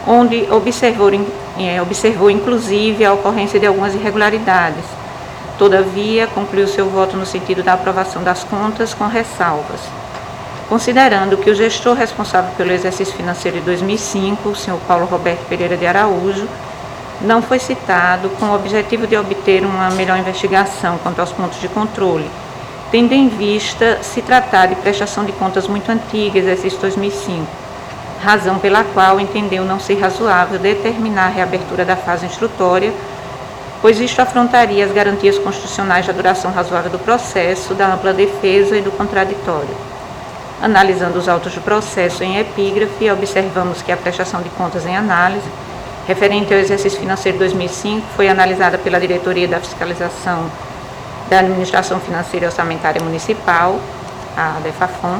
onde observou inclusive a ocorrência de algumas irregularidades. Todavia, concluiu seu voto no sentido da aprovação das contas com ressalvas. Considerando que o gestor responsável pelo exercício financeiro de 2005, o senhor Paulo Roberto Pereira de Araújo, não foi citado com o objetivo de obter uma melhor investigação quanto aos pontos de controle, tendo em vista se tratar de prestação de contas muito antiga, exercício 2005, razão pela qual entendeu não ser razoável determinar a reabertura da fase instrutória, pois isto afrontaria as garantias constitucionais da duração razoável do processo, da ampla defesa e do contraditório. Analisando os autos do processo em epígrafe, observamos que a prestação de contas em análise, referente ao exercício financeiro de 2005, foi analisada pela Diretoria da Fiscalização da Administração Financeira e Orçamentária Municipal, a DEFAFON,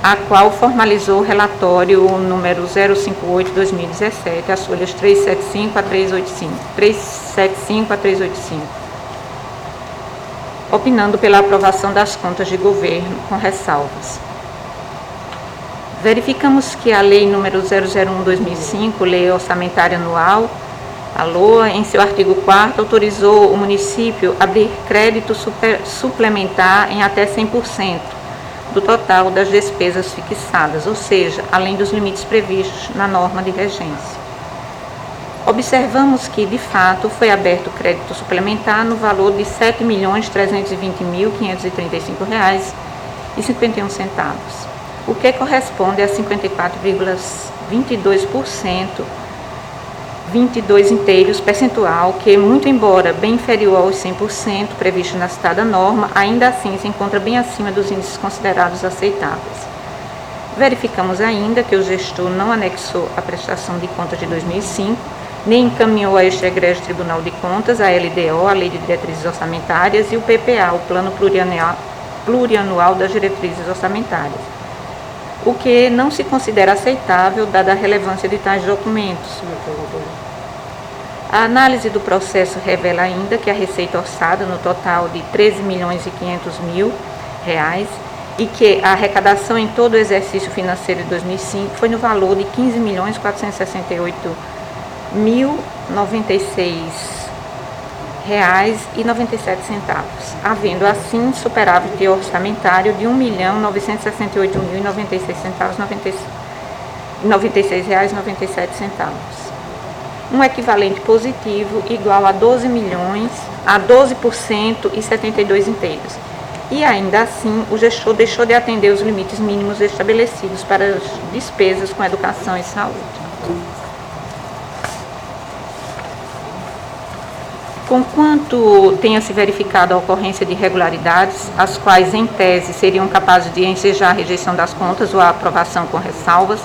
a qual formalizou o relatório número 058-2017, as folhas 375 a 385, opinando pela aprovação das contas de governo com ressalvas. Verificamos que a Lei número 001/2005, Lei Orçamentária Anual, a LOA, em seu artigo 4º, autorizou o município a abrir crédito suplementar em até 100% do total das despesas fixadas, ou seja, além dos limites previstos na norma de regência. Observamos que, de fato, foi aberto crédito suplementar no valor de R$ 7.320.535,51, o que corresponde a 54,22%, 22 inteiros percentual, que, muito embora bem inferior aos 100% previsto na citada norma, ainda assim se encontra bem acima dos índices considerados aceitáveis. Verificamos ainda que o gestor não anexou a prestação de contas de 2005, nem encaminhou a este egrégio Tribunal de Contas, a LDO, a Lei de Diretrizes Orçamentárias, e o PPA, o Plano Plurianual das Diretrizes Orçamentárias, o que não se considera aceitável, dada a relevância de tais documentos. A análise do processo revela ainda que a receita orçada no total de R$ 13.500.000 e que a arrecadação em todo o exercício financeiro de 2005 foi no valor de R$ 15.468.096,97, havendo assim superávit orçamentário de R$ 1.968.096,97, um equivalente positivo igual a 12% e 72 inteiros. E ainda assim, o gestor deixou de atender os limites mínimos estabelecidos para as despesas com educação e saúde. Conquanto tenha se verificado a ocorrência de irregularidades, as quais, em tese, seriam capazes de ensejar a rejeição das contas ou a aprovação com ressalvas,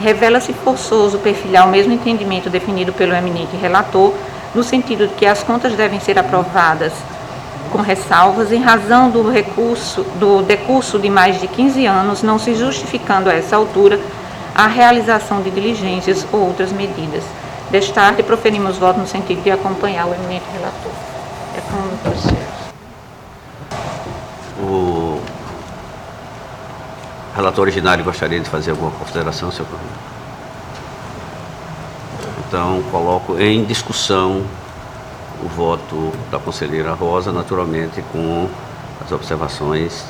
revela-se forçoso perfilhar o mesmo entendimento definido pelo eminente relator, no sentido de que as contas devem ser aprovadas com ressalvas em razão do decurso de mais de 15 anos, não se justificando a essa altura a realização de diligências ou outras medidas. Destarte, proferimos voto no sentido de acompanhar o eminente relator. É com o processo. O relator originário gostaria de fazer alguma consideração, senhor presidente? Então, coloco em discussão o voto da conselheira Rosa, naturalmente com as observações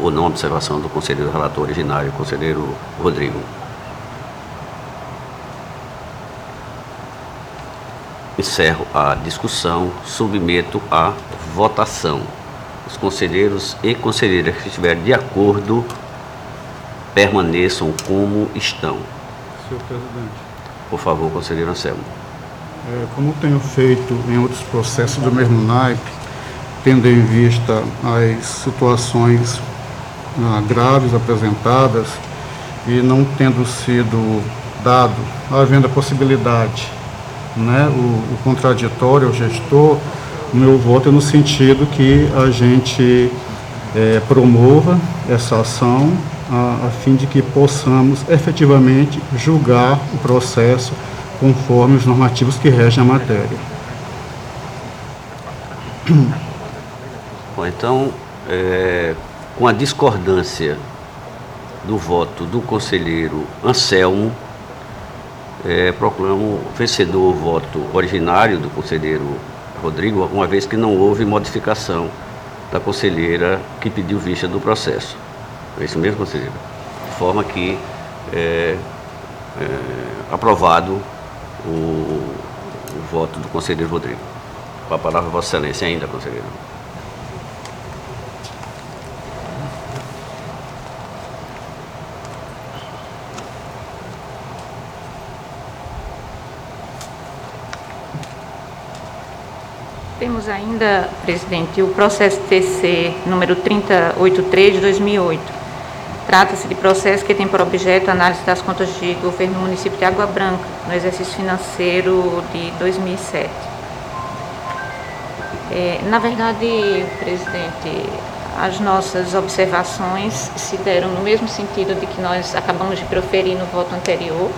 ou não observação do conselheiro relator originário, conselheiro Rodrigo. Encerro a discussão, submeto à votação. Os conselheiros e conselheiras que estiverem de acordo permaneçam como estão. Senhor presidente. Por favor, conselheiro Anselmo. Como tenho feito em outros processos do mesmo naipe, tendo em vista as situações graves apresentadas e não tendo sido dado, havendo a possibilidade, o contraditório, o gestor, o meu voto é no sentido que a gente promova essa ação a fim de que possamos efetivamente julgar o processo conforme os normativos que regem a matéria. Bom, então, com a discordância do voto do conselheiro Anselmo, proclamo vencedor o voto originário do conselheiro Rodrigo, uma vez que não houve modificação da conselheira que pediu vista do processo. É isso mesmo, conselheiro? De forma que aprovado o voto do conselheiro Rodrigo. Com a palavra, Vossa Excelência, ainda, conselheiro. Temos ainda, presidente, o processo TC número 3083 de 2008. Trata-se de processo que tem por objeto a análise das contas de governo do município de Água Branca, no exercício financeiro de 2007. Na verdade, presidente, as nossas observações se deram no mesmo sentido de que nós acabamos de proferir no voto anterior.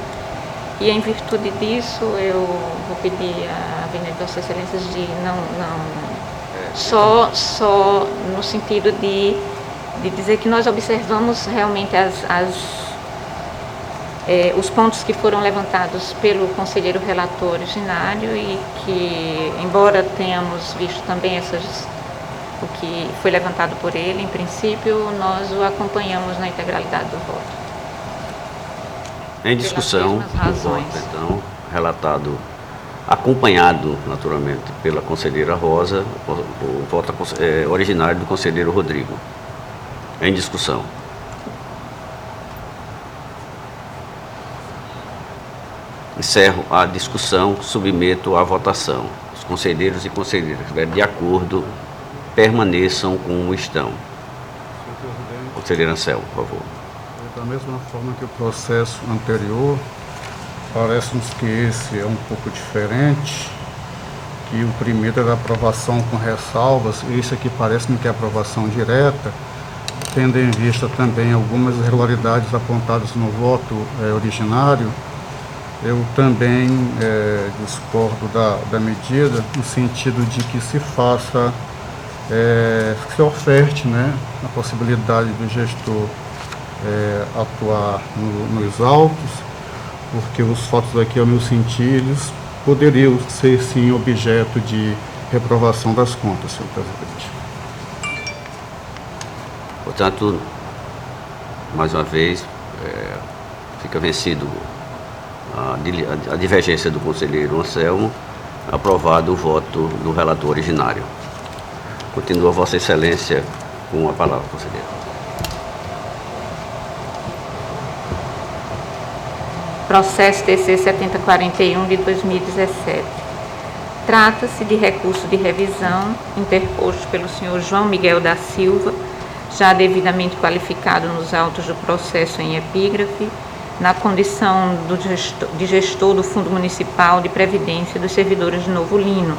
E em virtude disso, eu vou pedir à Avenida de Vossas Excelências de só no sentido de dizer que nós observamos realmente os pontos que foram levantados pelo conselheiro relator originário e que, embora tenhamos visto também o que foi levantado por ele, em princípio, nós o acompanhamos na integralidade do voto. Em discussão, o voto, então, relatado, acompanhado, naturalmente, pela conselheira Rosa, o voto originário do conselheiro Rodrigo. Em discussão. Encerro a discussão, submeto à votação. Os conselheiros e conselheiras que estiverem de acordo, permaneçam como estão. Conselheiro Anselmo, por favor. Da mesma forma que o processo anterior, parece-nos que esse é um pouco diferente, que o primeiro era aprovação com ressalvas, esse aqui parece-me que é aprovação direta, tendo em vista também algumas irregularidades apontadas no voto originário. Eu também discordo da medida, no sentido de que se faça, se oferte, né, a possibilidade do gestor atuar nos autos, porque os fatos aqui, ao meu sentir, eles poderiam ser sim objeto de reprovação das contas, senhor presidente. Portanto, mais uma vez, fica vencido a divergência do conselheiro Anselmo, aprovado o voto do relator originário. Continua Vossa Excelência com a palavra, conselheiro. Processo TC 7041 de 2017. Trata-se de recurso de revisão interposto pelo senhor João Miguel da Silva, já devidamente qualificado nos autos do processo em epígrafe, na condição de gestor do Fundo Municipal de Previdência dos Servidores de Novo Lino,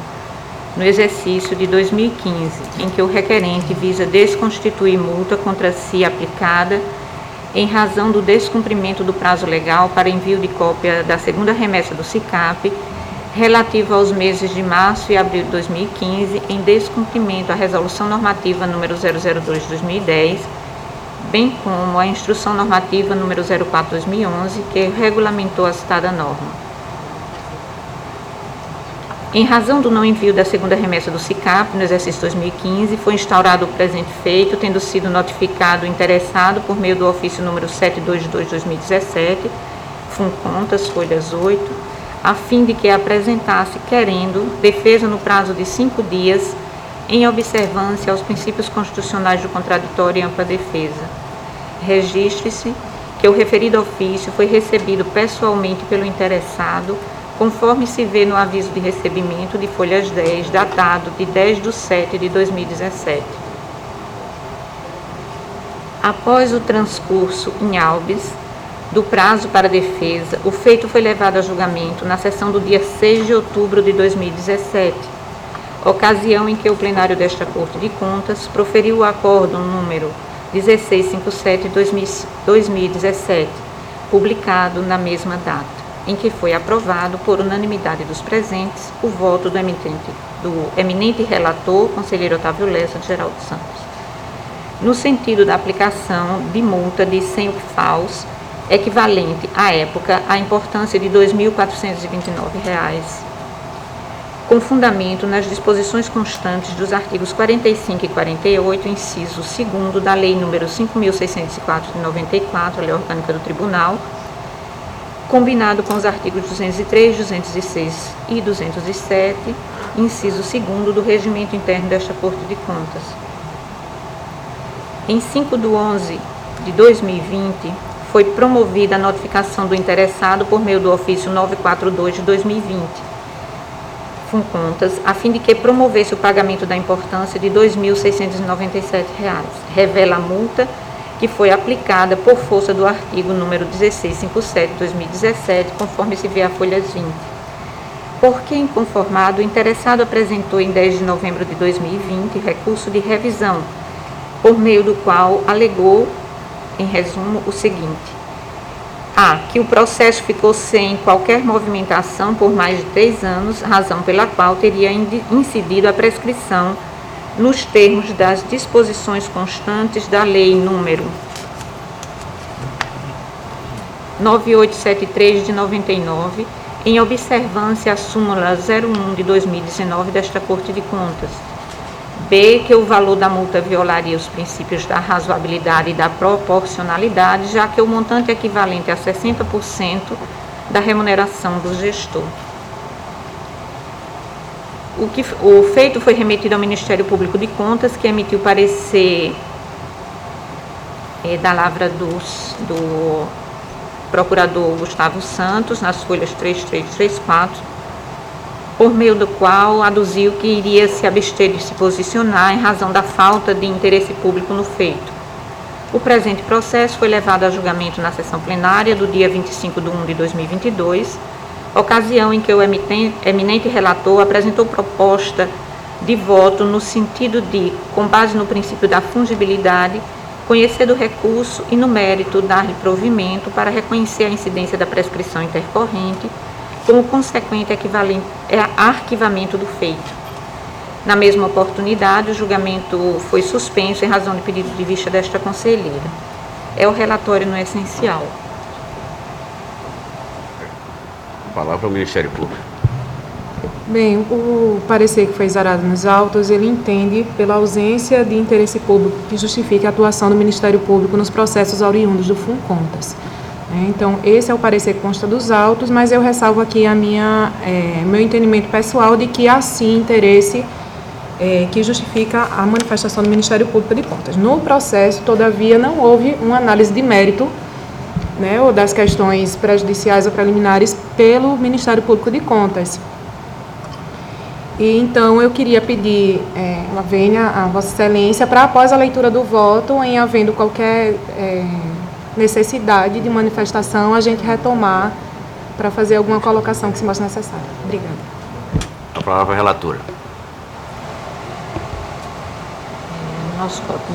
no exercício de 2015, em que o requerente visa desconstituir multa contra si aplicada em razão do descumprimento do prazo legal para envio de cópia da segunda remessa do SICAP, relativo aos meses de março e abril de 2015, em descumprimento à Resolução Normativa número 002 de 2010, bem como a Instrução Normativa número 04 de 2011, que regulamentou a citada norma. Em razão do não envio da segunda remessa do SICAP no exercício 2015, foi instaurado o presente feito, tendo sido notificado o interessado por meio do ofício número 722 de 2017, Funcontas, folhas 8, a fim de que apresentasse querendo defesa no prazo de 5 dias, em observância aos princípios constitucionais do contraditório e ampla defesa. Registre-se que o referido ofício foi recebido pessoalmente pelo interessado, conforme se vê no aviso de recebimento de folhas 10, datado de 10/7 de 2017. Após o transcurso em habeas do prazo para defesa, o feito foi levado a julgamento na sessão do dia 6 de outubro de 2017, ocasião em que o plenário desta Corte de Contas proferiu o acórdão número 1657/2017, publicado na mesma data, em que foi aprovado por unanimidade dos presentes o voto do eminente relator, conselheiro Otávio Lessa de Geraldo Santos, no sentido da aplicação de multa de 100 UPFAUs equivalente, à época, à importância de R$ 2.429, com fundamento nas disposições constantes dos artigos 45 e 48, inciso 2º da Lei nº 5.604 de 94, Lei Orgânica do Tribunal, combinado com os artigos 203, 206 e 207, inciso 2º do Regimento Interno desta Corte de Contas. Em 5/11/2020, foi promovida a notificação do interessado por meio do ofício 942 de 2020, Funcontas, a fim de que promovesse o pagamento da importância de R$ 2.697. Revela a multa que foi aplicada por força do artigo número 1657 de 2017, conforme se vê a folha 20. Porque inconformado, o interessado apresentou em 10 de novembro de 2020 recurso de revisão, por meio do qual alegou, em resumo, o seguinte: a. Que o processo ficou sem qualquer movimentação por mais de 3 anos, razão pela qual teria incidido a prescrição nos termos das disposições constantes da Lei número 9873 de 99, em observância à súmula 01 de 2019 desta Corte de Contas. B. Que o valor da multa violaria os princípios da razoabilidade e da proporcionalidade, já que o montante é equivalente a 60% da remuneração do gestor. O feito foi remetido ao Ministério Público de Contas, que emitiu parecer da lavra do procurador Gustavo Santos, nas folhas 33 e 34, por meio do qual aduziu que iria se abster de se posicionar em razão da falta de interesse público no feito. O presente processo foi levado a julgamento na sessão plenária do dia 25/1/2022, ocasião em que o eminente relator apresentou proposta de voto no sentido de, com base no princípio da fungibilidade, conhecer do recurso e, no mérito, dar-lhe provimento para reconhecer a incidência da prescrição intercorrente, como consequente arquivamento do feito. Na mesma oportunidade, o julgamento foi suspenso em razão do pedido de vista desta conselheira. É o relatório no essencial. A palavra ao Ministério Público. Bem, o parecer que foi exarado nos autos, ele entende pela ausência de interesse público que justifique a atuação do Ministério Público nos processos oriundos do Funcontas. Então, esse é o parecer que consta dos autos, mas eu ressalvo aqui meu entendimento pessoal de que há sim interesse que justifica a manifestação do Ministério Público de Contas. No processo, todavia, não houve uma análise de mérito, ou das questões prejudiciais ou preliminares pelo Ministério Público de Contas. E então eu queria pedir uma vênia a Vossa Excelência para, após a leitura do voto, em havendo qualquer necessidade de manifestação, a gente retomar para fazer alguma colocação que se mostre necessária. Obrigada. A palavra à relatora.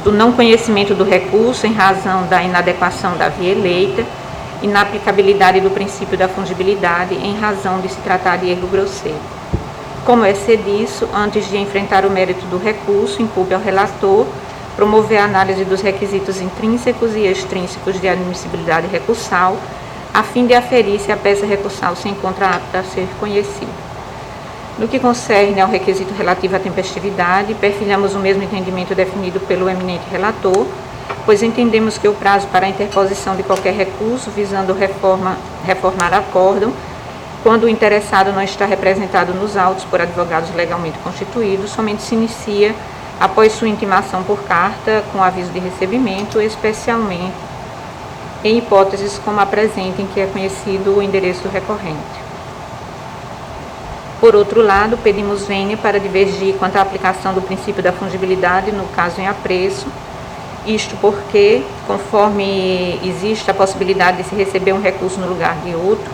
Do não conhecimento do recurso em razão da inadequação da via eleita, inaplicabilidade do princípio da fungibilidade em razão de se tratar de erro grosseiro. Como é ser disso, antes de enfrentar o mérito do recurso, incumbe ao relator promover a análise dos requisitos intrínsecos e extrínsecos de admissibilidade recursal, a fim de aferir se a peça recursal se encontra apta a ser conhecida. No que concerne ao requisito relativo à tempestividade, perfilhamos o mesmo entendimento definido pelo eminente relator, pois entendemos que o prazo para a interposição de qualquer recurso visando reformar acórdão, quando o interessado não está representado nos autos por advogados legalmente constituídos, somente se inicia após sua intimação por carta com aviso de recebimento, especialmente em hipóteses como a presente, em que é conhecido o endereço do recorrente. Por outro lado, pedimos vênia para divergir quanto à aplicação do princípio da fungibilidade no caso em apreço, isto porque, conforme existe a possibilidade de se receber um recurso no lugar de outro,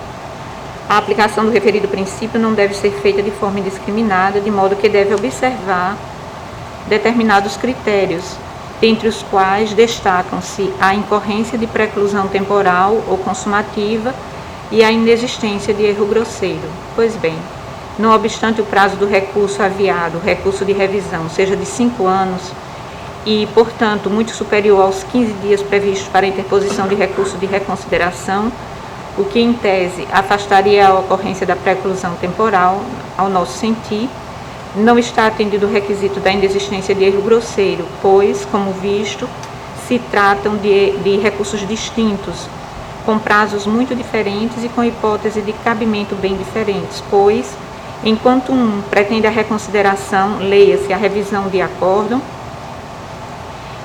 a aplicação do referido princípio não deve ser feita de forma indiscriminada, de modo que deve observar determinados critérios, dentre os quais destacam-se a incorrência de preclusão temporal ou consumativa e a inexistência de erro grosseiro. Pois bem, não obstante o prazo do recurso aviado, o recurso de revisão, seja de 5 anos, e, portanto, muito superior aos 15 dias previstos para a interposição de recurso de reconsideração, o que, em tese, afastaria a ocorrência da preclusão temporal, ao nosso sentir. Não está atendido o requisito da inexistência de erro grosseiro, pois, como visto, se tratam de recursos distintos, com prazos muito diferentes e com hipótese de cabimento bem diferentes, pois, enquanto um pretende a reconsideração, leia-se a revisão de acórdão,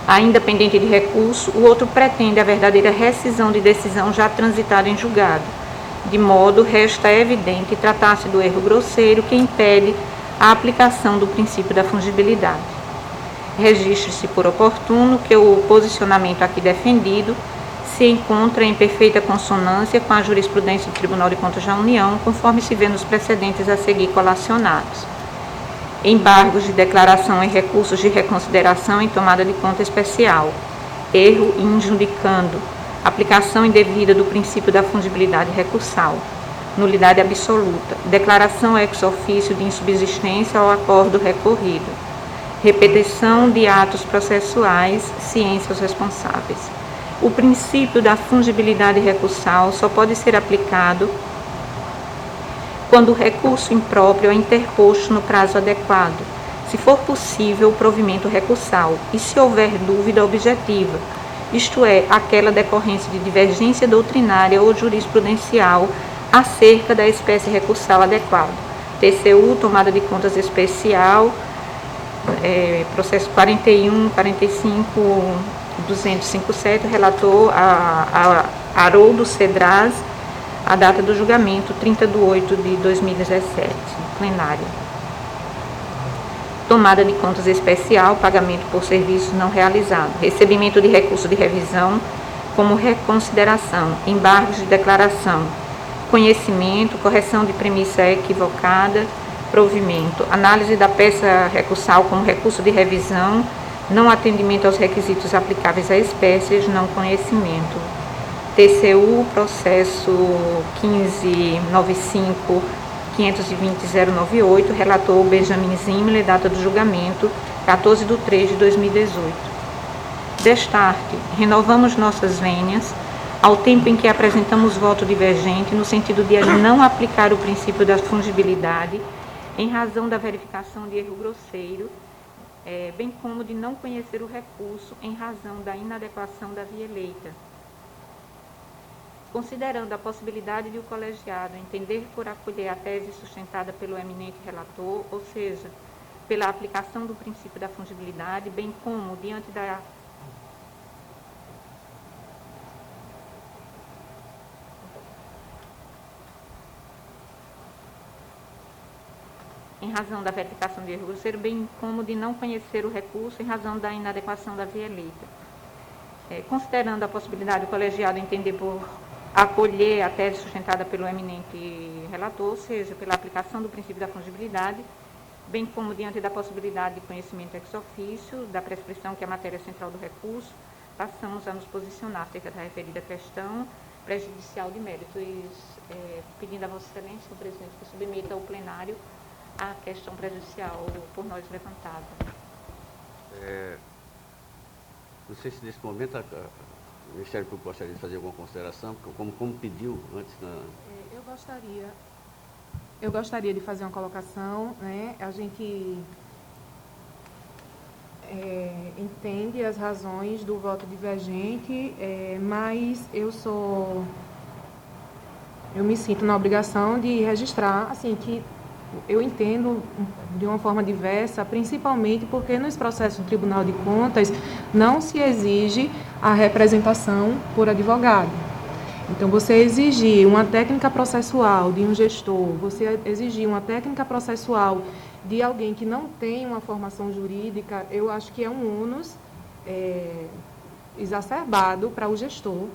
ainda pendente de recurso, o outro pretende a verdadeira rescisão de decisão já transitada em julgado. De modo, resta evidente tratar-se do erro grosseiro que impede a aplicação do princípio da fungibilidade. Registre-se por oportuno que o posicionamento aqui defendido se encontra em perfeita consonância com a jurisprudência do Tribunal de Contas da União, conforme se vê nos precedentes a seguir colacionados. Embargos de declaração e recursos de reconsideração em tomada de conta especial. Erro injudicando. Aplicação indevida do princípio da fungibilidade recursal. Nulidade absoluta. Declaração ex officio de insubsistência ao acordo recorrido. Repetição de atos processuais, ciência aos responsáveis. O princípio da fungibilidade recursal só pode ser aplicado quando o recurso impróprio é interposto no prazo adequado, se for possível o provimento recursal e se houver dúvida objetiva, isto é, aquela decorrência de divergência doutrinária ou jurisprudencial acerca da espécie recursal adequada. TCU, tomada de contas especial, processo 41, 45, 257, relator a Haroldo Cedraz, a data do julgamento, 30/8/2017, plenário. Tomada de contas especial, pagamento por serviço não realizado, recebimento de recurso de revisão como reconsideração, embargos de declaração, conhecimento, correção de premissa equivocada, provimento, análise da peça recursal como recurso de revisão, não atendimento aos requisitos aplicáveis a espécies, não conhecimento. TCU, processo 1595-520-098, relator Benjamin Zimler, data do julgamento, 14/3/2018. Destarte, renovamos nossas vênias, ao tempo em que apresentamos voto divergente, no sentido de não aplicar o princípio da fungibilidade, em razão da verificação de erro grosseiro, bem como de não conhecer o recurso, em razão da inadequação da via eleita. Considerando a possibilidade de o colegiado entender por acolher a tese sustentada pelo eminente relator, ou seja, pela aplicação do princípio da fungibilidade, bem como diante da em razão da verificação de erro grosseiro, bem como de não conhecer o recurso em razão da inadequação da via eleita. Considerando a possibilidade do colegiado entender por acolher a tese sustentada pelo eminente relator, ou seja, pela aplicação do princípio da fungibilidade, bem como diante da possibilidade de conhecimento ex officio, da prescrição que é a matéria central do recurso, passamos a nos posicionar acerca da referida questão prejudicial de méritos, pedindo a Vossa Excelência, senhor presidente, que submeta ao plenário a questão prejudicial por nós levantada. Não sei se nesse momento o Ministério Público gostaria de fazer alguma consideração, como pediu antes na... Eu gostaria de fazer uma colocação, né? A gente entende as razões do voto divergente, mas eu me sinto na obrigação de registrar, assim, que eu entendo de uma forma diversa, principalmente porque nos processos do Tribunal de Contas não se exige a representação por advogado. Então, você exigir uma técnica processual de um gestor, você exigir uma técnica processual de alguém que não tem uma formação jurídica, eu acho que é um ônus exacerbado para o gestor,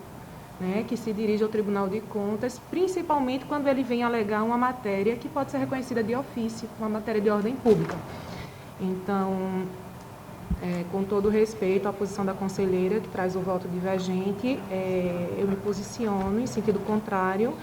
né, que se dirige ao Tribunal de Contas, principalmente quando ele vem alegar uma matéria que pode ser reconhecida de ofício, uma matéria de ordem pública. Então, com todo respeito à posição da conselheira, que traz o voto divergente, eu me posiciono em sentido contrário,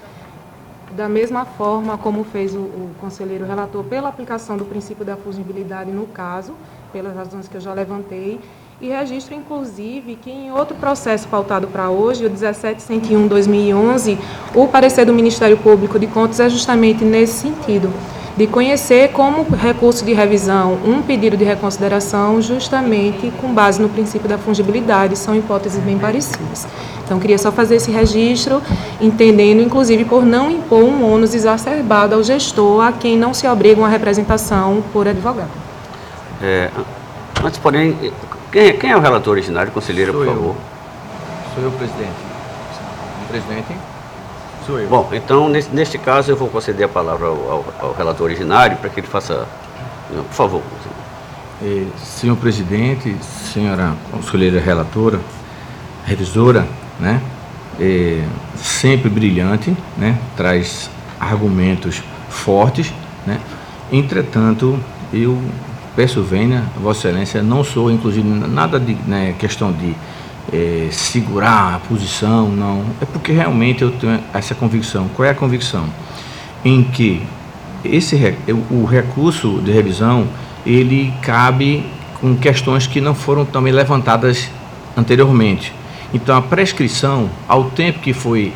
da mesma forma como fez o conselheiro relator, pela aplicação do princípio da fungibilidade no caso, pelas razões que eu já levantei, E registro, inclusive, que em outro processo pautado para hoje, o 17.101/2011, o parecer do Ministério Público de Contas é justamente nesse sentido, de conhecer como recurso de revisão um pedido de reconsideração, justamente com base no princípio da fungibilidade, são hipóteses bem parecidas. Então, queria só fazer esse registro, entendendo, inclusive, por não impor um ônus exacerbado ao gestor, a quem não se obriga uma representação por advogado. Antes, porém, quem é o relator originário, conselheira, por favor? Sou eu, presidente. Presidente, sou eu. Bom, então, neste caso, eu vou conceder a palavra ao relator originário para que ele faça... Por favor. Senhor presidente, senhora conselheira relatora, revisora, né? Sempre brilhante, né? Traz argumentos fortes, né? Entretanto, eu peço vênia, Vossa Excelência, não sou, inclusive, nada de questão de segurar a posição, não. É porque realmente eu tenho essa convicção. Qual é a convicção? Em que o recurso de revisão, ele cabe com questões que não foram também levantadas anteriormente. Então, a prescrição, ao tempo que foi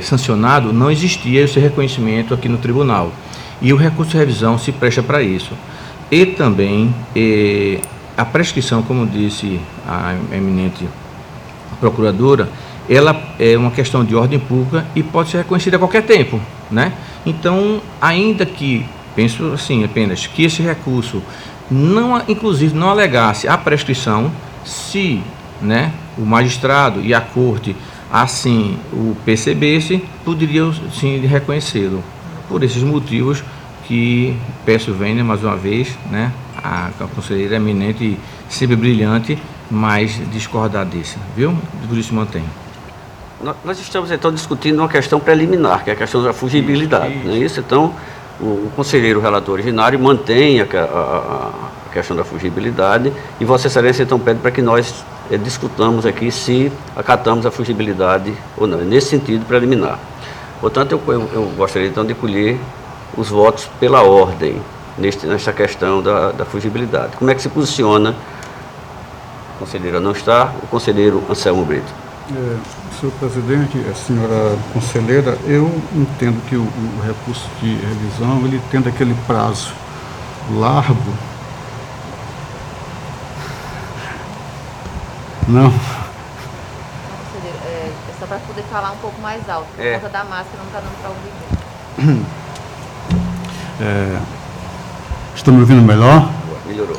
sancionado, não existia esse reconhecimento aqui no tribunal. E o recurso de revisão se presta para isso. E também a prescrição, como disse a eminente procuradora, ela é uma questão de ordem pública e pode ser reconhecida a qualquer tempo, né? Então, ainda que, penso assim, apenas que esse recurso, inclusive, não alegasse a prescrição, se, né, o magistrado e a corte assim o percebesse, poderiam sim reconhecê-lo. Por esses motivos que peço vênia mais uma vez, né, a conselheira eminente, sempre brilhante, mas discordar disso, viu? Por isso mantenho. Nós estamos então discutindo uma questão preliminar, que é a questão da fungibilidade, não é isso? Então, o conselheiro relator originário mantém a questão da fungibilidade e Vossa Excelência então pede para que nós discutamos aqui se acatamos a fungibilidade ou não, nesse sentido preliminar. Portanto, eu gostaria então de colher os votos pela ordem nesta questão da fungibilidade. Como é que se posiciona? A conselheira não está, o conselheiro Anselmo Brito. Senhor presidente, senhora conselheira, eu entendo que o recurso de revisão, ele tendo aquele prazo largo. Não. Conselheiro, é só para poder falar um pouco mais alto, por conta da máscara, não está dando para ouvir bem. Estão me ouvindo melhor? Melhorou.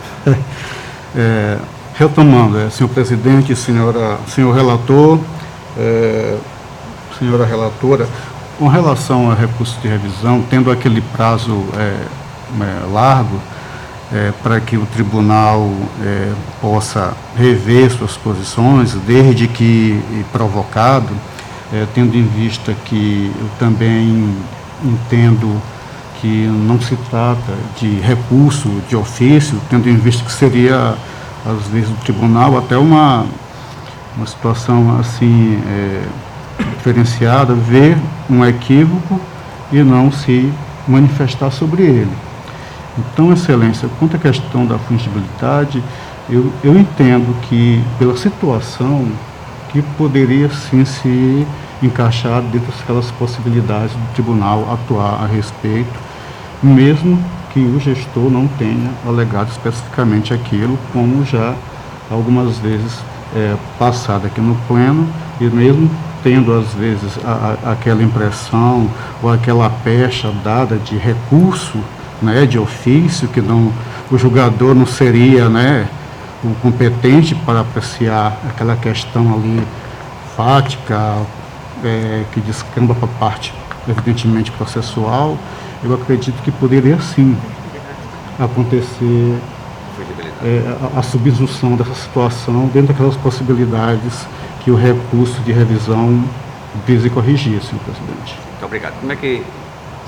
Retomando, senhor presidente, senhor relator, senhora relatora, com relação ao recurso de revisão, tendo aquele prazo largo para que o tribunal possa rever suas posições, desde que provocado, tendo em vista que eu também entendo que não se trata de recurso de ofício, tendo em vista que seria, às vezes, o tribunal até uma situação assim diferenciada, ver um equívoco e não se manifestar sobre ele. Então, Excelência, quanto à questão da fungibilidade, eu entendo que, pela situação, que poderia sim se encaixar dentro daquelas possibilidades do tribunal atuar a respeito, mesmo que o gestor não tenha alegado especificamente aquilo, como já algumas vezes passado aqui no pleno, e mesmo tendo às vezes aquela impressão ou aquela pecha dada de recurso, né, de ofício, que não, o julgador não seria, né, o competente para apreciar aquela questão ali fática, que descamba para a parte evidentemente processual. Eu acredito que poderia sim acontecer a subsunção dessa situação dentro daquelas possibilidades que o recurso de revisão visa corrigir, senhor presidente. Muito obrigado. Como é que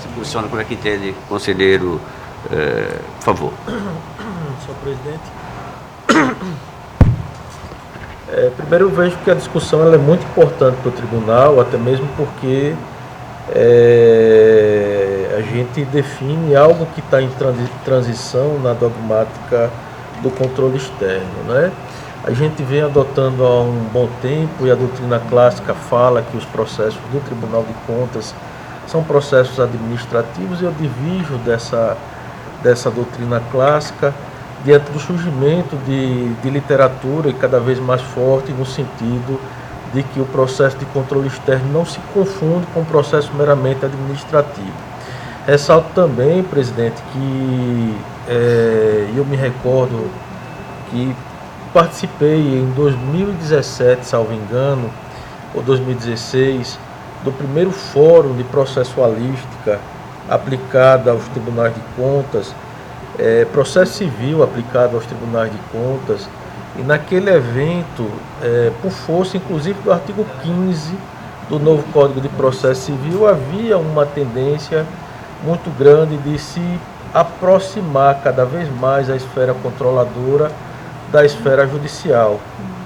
se posiciona, como é que entende, conselheiro, por favor? Senhor presidente, primeiro eu vejo que a discussão ela é muito importante para o tribunal, até mesmo porque a gente define algo que está em transição na dogmática do controle externo, né? A gente vem adotando há um bom tempo, e a doutrina clássica fala que os processos do Tribunal de Contas são processos administrativos, e eu divijo dessa doutrina clássica diante do surgimento de literatura e cada vez mais forte no sentido de que o processo de controle externo não se confunde com o processo meramente administrativo. Ressalto também, presidente, que eu me recordo que participei em 2017, salvo engano, ou 2016, do primeiro fórum de processualística aplicada aos tribunais de contas, processo civil aplicado aos tribunais de contas, e naquele evento, por força inclusive do artigo 15 do novo Código de Processo Civil, havia uma tendência muito grande de se aproximar cada vez mais a esfera controladora da esfera judicial,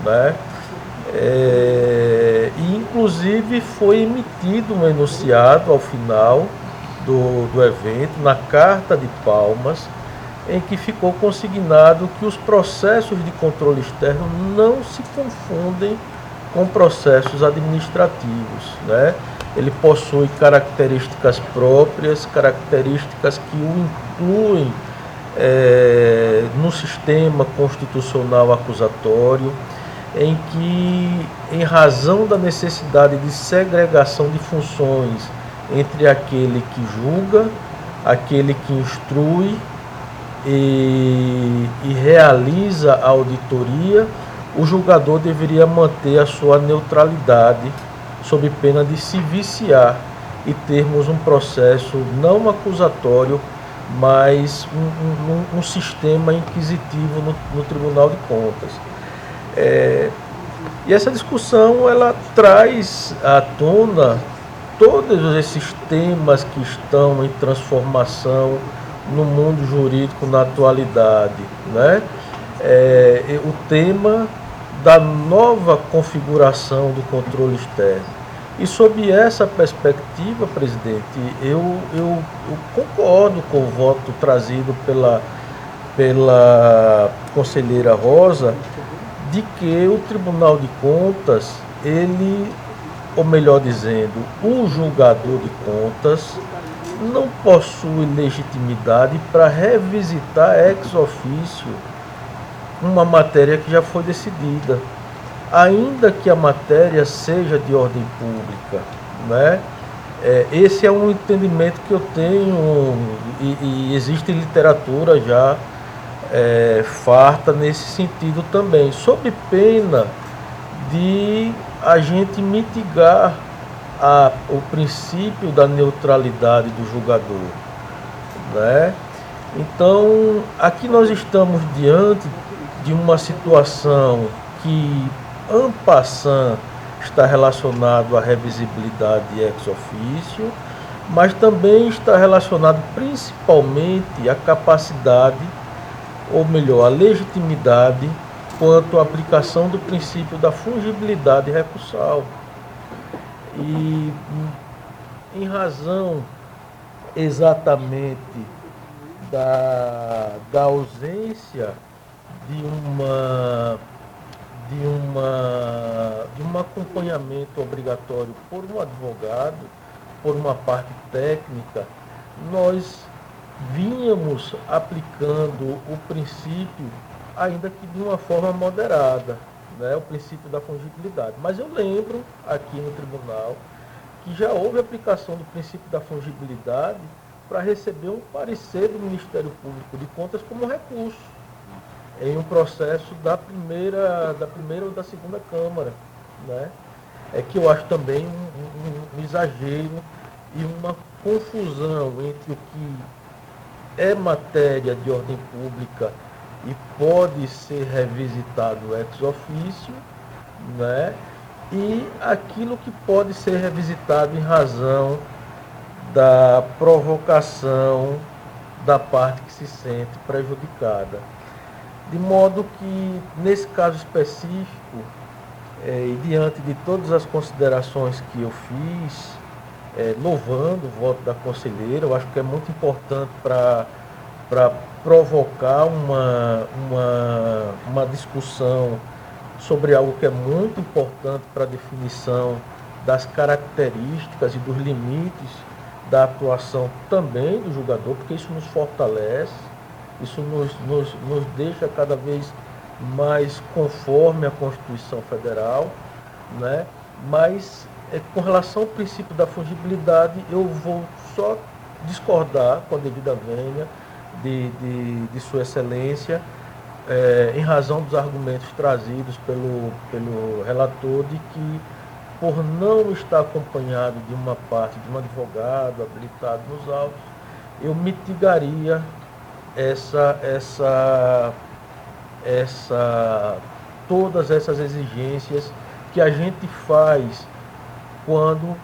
né? E inclusive foi emitido um enunciado ao final do evento, na Carta de Palmas, em que ficou consignado que os processos de controle externo não se confundem com processos administrativos, né? Ele possui características próprias, características que o incluem no sistema constitucional acusatório, em que, em razão da necessidade de segregação de funções entre aquele que julga, aquele que instrui e realiza a auditoria, o julgador deveria manter a sua neutralidade, sob pena de se viciar e termos um processo não acusatório, mas um sistema inquisitivo no Tribunal de Contas. E essa discussão ela traz à tona todos esses temas que estão em transformação no mundo jurídico na atualidade, né? O tema da nova configuração do controle externo. E sob essa perspectiva, presidente, eu concordo com o voto trazido pela conselheira Rosa, de que o Tribunal de Contas, ou melhor dizendo, o julgador de contas, não possui legitimidade para revisitar ex officio uma matéria que já foi decidida, ainda que a matéria seja de ordem pública, né? Esse é um entendimento que eu tenho, e existe literatura já farta nesse sentido também, sob pena de a gente mitigar o princípio da neutralidade do julgador, né? Então, aqui nós estamos diante de uma situação que, en passant, está relacionado à revisibilidade ex officio, mas também está relacionado principalmente à capacidade, ou melhor, à legitimidade quanto à aplicação do princípio da fungibilidade recursal. E em razão exatamente da ausência de um acompanhamento obrigatório por um advogado, por uma parte técnica, nós vínhamos aplicando o princípio, ainda que de uma forma moderada, né, o princípio da fungibilidade. Mas eu lembro aqui no tribunal que já houve aplicação do princípio da fungibilidade para receber um parecer do Ministério Público de Contas como recurso em um processo da primeira ou da segunda Câmara, né? Que eu acho também um exagero e uma confusão entre o que é matéria de ordem pública e pode ser revisitado ex officio, né? E aquilo que pode ser revisitado em razão da provocação da parte que se sente prejudicada. De modo que, nesse caso específico, e diante de todas as considerações que eu fiz, louvando o voto da conselheira, eu acho que é muito importante para provocar uma discussão sobre algo que é muito importante para a definição das características e dos limites da atuação também do julgador, porque isso nos fortalece, isso nos deixa cada vez mais conforme a Constituição Federal, né? Mas com relação ao princípio da fungibilidade, eu vou só discordar com a devida vênia de Sua Excelência, em razão dos argumentos trazidos pelo relator, de que, por não estar acompanhado de uma parte, de um advogado habilitado nos autos, eu mitigaria todas essas exigências que a gente faz quando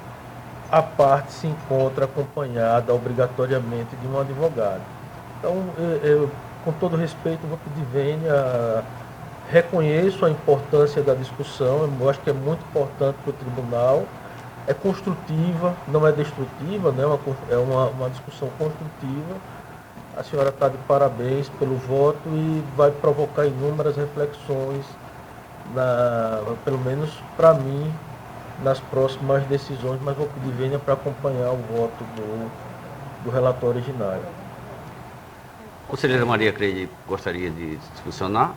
a parte se encontra acompanhada obrigatoriamente de um advogado. Então, eu com todo respeito, vou pedir vênia, reconheço a importância da discussão, eu acho que é muito importante para o tribunal, é construtiva, não é destrutiva, né? É uma discussão construtiva. A senhora está de parabéns pelo voto e vai provocar inúmeras reflexões, pelo menos para mim, nas próximas decisões, mas vou pedir vênia para acompanhar o voto do relator originário. Conselheira Maria Creide gostaria de se posicionar?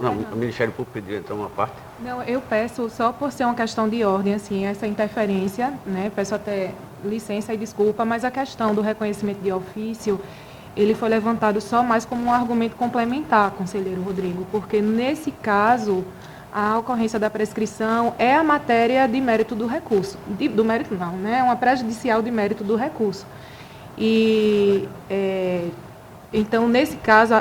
Não, o Ministério Público pediu então uma parte. Não, eu peço, só por ser uma questão de ordem, assim, essa interferência, né? Peço até licença e desculpa, mas a questão do reconhecimento de ofício, ele foi levantado só mais como um argumento complementar, conselheiro Rodrigo, porque nesse caso a ocorrência da prescrição é a matéria de mérito do recurso. Do mérito não, né? É uma prejudicial de mérito do recurso. E então, nesse caso,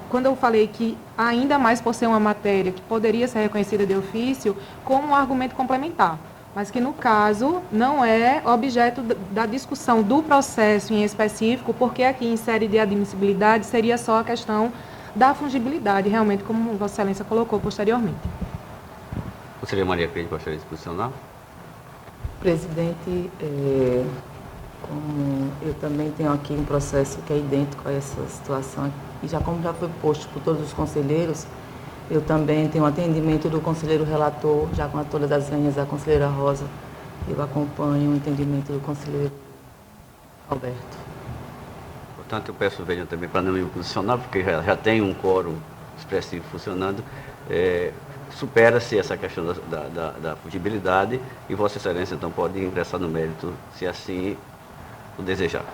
quando eu falei que, ainda mais por ser uma matéria que poderia ser reconhecida de ofício, como um argumento complementar, mas que, no caso, não é objeto da discussão do processo em específico, porque aqui, em série de admissibilidade, seria só a questão da fungibilidade, realmente, como Vossa Excelência colocou posteriormente. Conselheira Maria Creide gostaria de se posicionar? Presidente, como eu também tenho aqui um processo que é idêntico a essa situação, e como já foi posto por todos os conselheiros, eu também tenho um atendimento do conselheiro relator, já com todas as linhas da conselheira Rosa, eu acompanho o entendimento do conselheiro Alberto. Portanto, eu peço vênia também para não me posicionar, porque já tem um quórum expressivo funcionando. Supera-se essa questão da fungibilidade e Vossa Excelência então pode ingressar no mérito, se assim o desejar.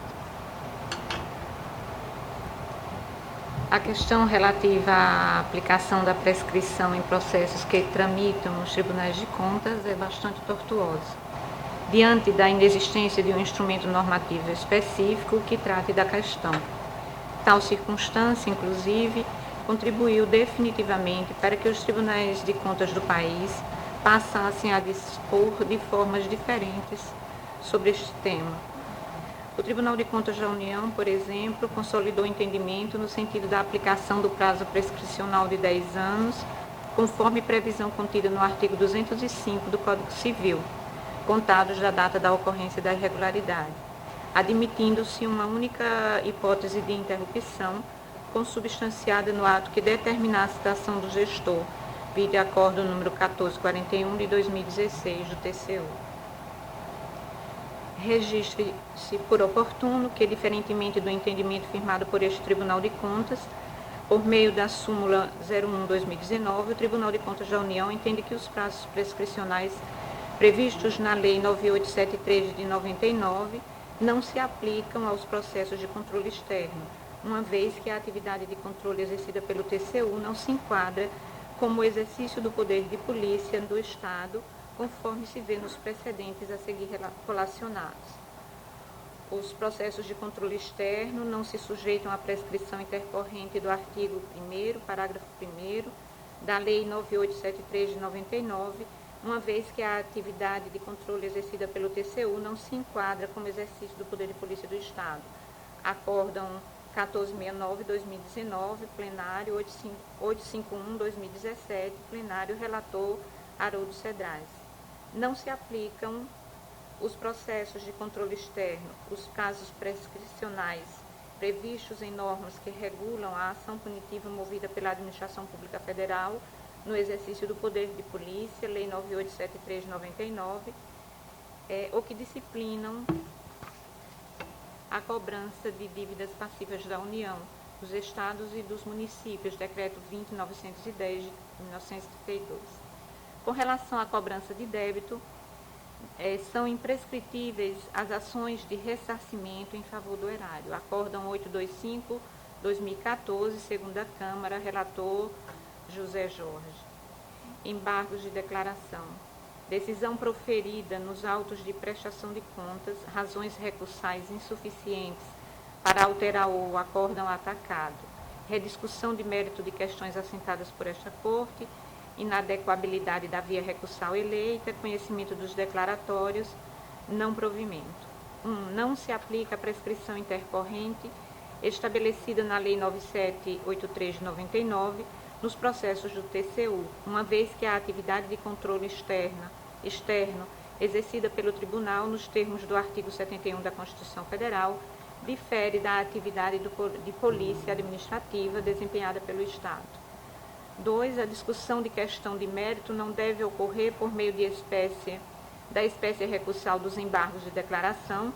A questão relativa à aplicação da prescrição em processos que tramitam nos tribunais de contas é bastante tortuosa, diante da inexistência de um instrumento normativo específico que trate da questão. Tal circunstância, inclusive, contribuiu definitivamente para que os tribunais de contas do país passassem a dispor de formas diferentes sobre este tema. O Tribunal de Contas da União, por exemplo, consolidou o entendimento no sentido da aplicação do prazo prescricional de 10 anos, conforme previsão contida no artigo 205 do Código Civil, contados da data da ocorrência da irregularidade, admitindo-se uma única hipótese de interrupção, consubstanciada no ato que determinar a citação do gestor, vide acordo número 1441 de 2016 do TCU. Registre-se por oportuno que, diferentemente do entendimento firmado por este Tribunal de Contas, por meio da súmula 01/2019, o Tribunal de Contas da União entende que os prazos prescricionais previstos na Lei 9873 de 99 não se aplicam aos processos de controle externo, uma vez que a atividade de controle exercida pelo TCU não se enquadra como exercício do poder de polícia do Estado, conforme se vê nos precedentes a seguir relacionados. Os processos de controle externo não se sujeitam à prescrição intercorrente do artigo 1º, parágrafo 1º, da Lei 9873 de 99, uma vez que a atividade de controle exercida pelo TCU não se enquadra como exercício do poder de polícia do Estado. Acórdão 1469/2019, plenário 851/2017, plenário relator Haroldo Cedrais. Não se aplicam os processos de controle externo, os casos prescricionais previstos em normas que regulam a ação punitiva movida pela Administração Pública Federal, no exercício do poder de polícia, Lei 9873 de 99, ou que disciplinam a cobrança de dívidas passivas da União, dos Estados e dos municípios, Decreto 20.910 de 1932. Com relação à cobrança de débito, são imprescritíveis as ações de ressarcimento em favor do erário. Acórdão 825/2014, segunda Câmara, relator José Jorge. Embargos de declaração. Decisão proferida nos autos de prestação de contas, razões recursais insuficientes para alterar o acórdão atacado. Rediscussão de mérito de questões assentadas por esta Corte, inadequabilidade da via recursal eleita, conhecimento dos declaratórios, não provimento. 1. Não se aplica a prescrição intercorrente estabelecida na Lei 9783 de 99 nos processos do TCU, uma vez que a atividade de controle externo exercida pelo Tribunal nos termos do artigo 71 da Constituição Federal difere da atividade de polícia administrativa desempenhada pelo Estado. 2. A discussão de questão de mérito não deve ocorrer por meio da espécie recursal dos embargos de declaração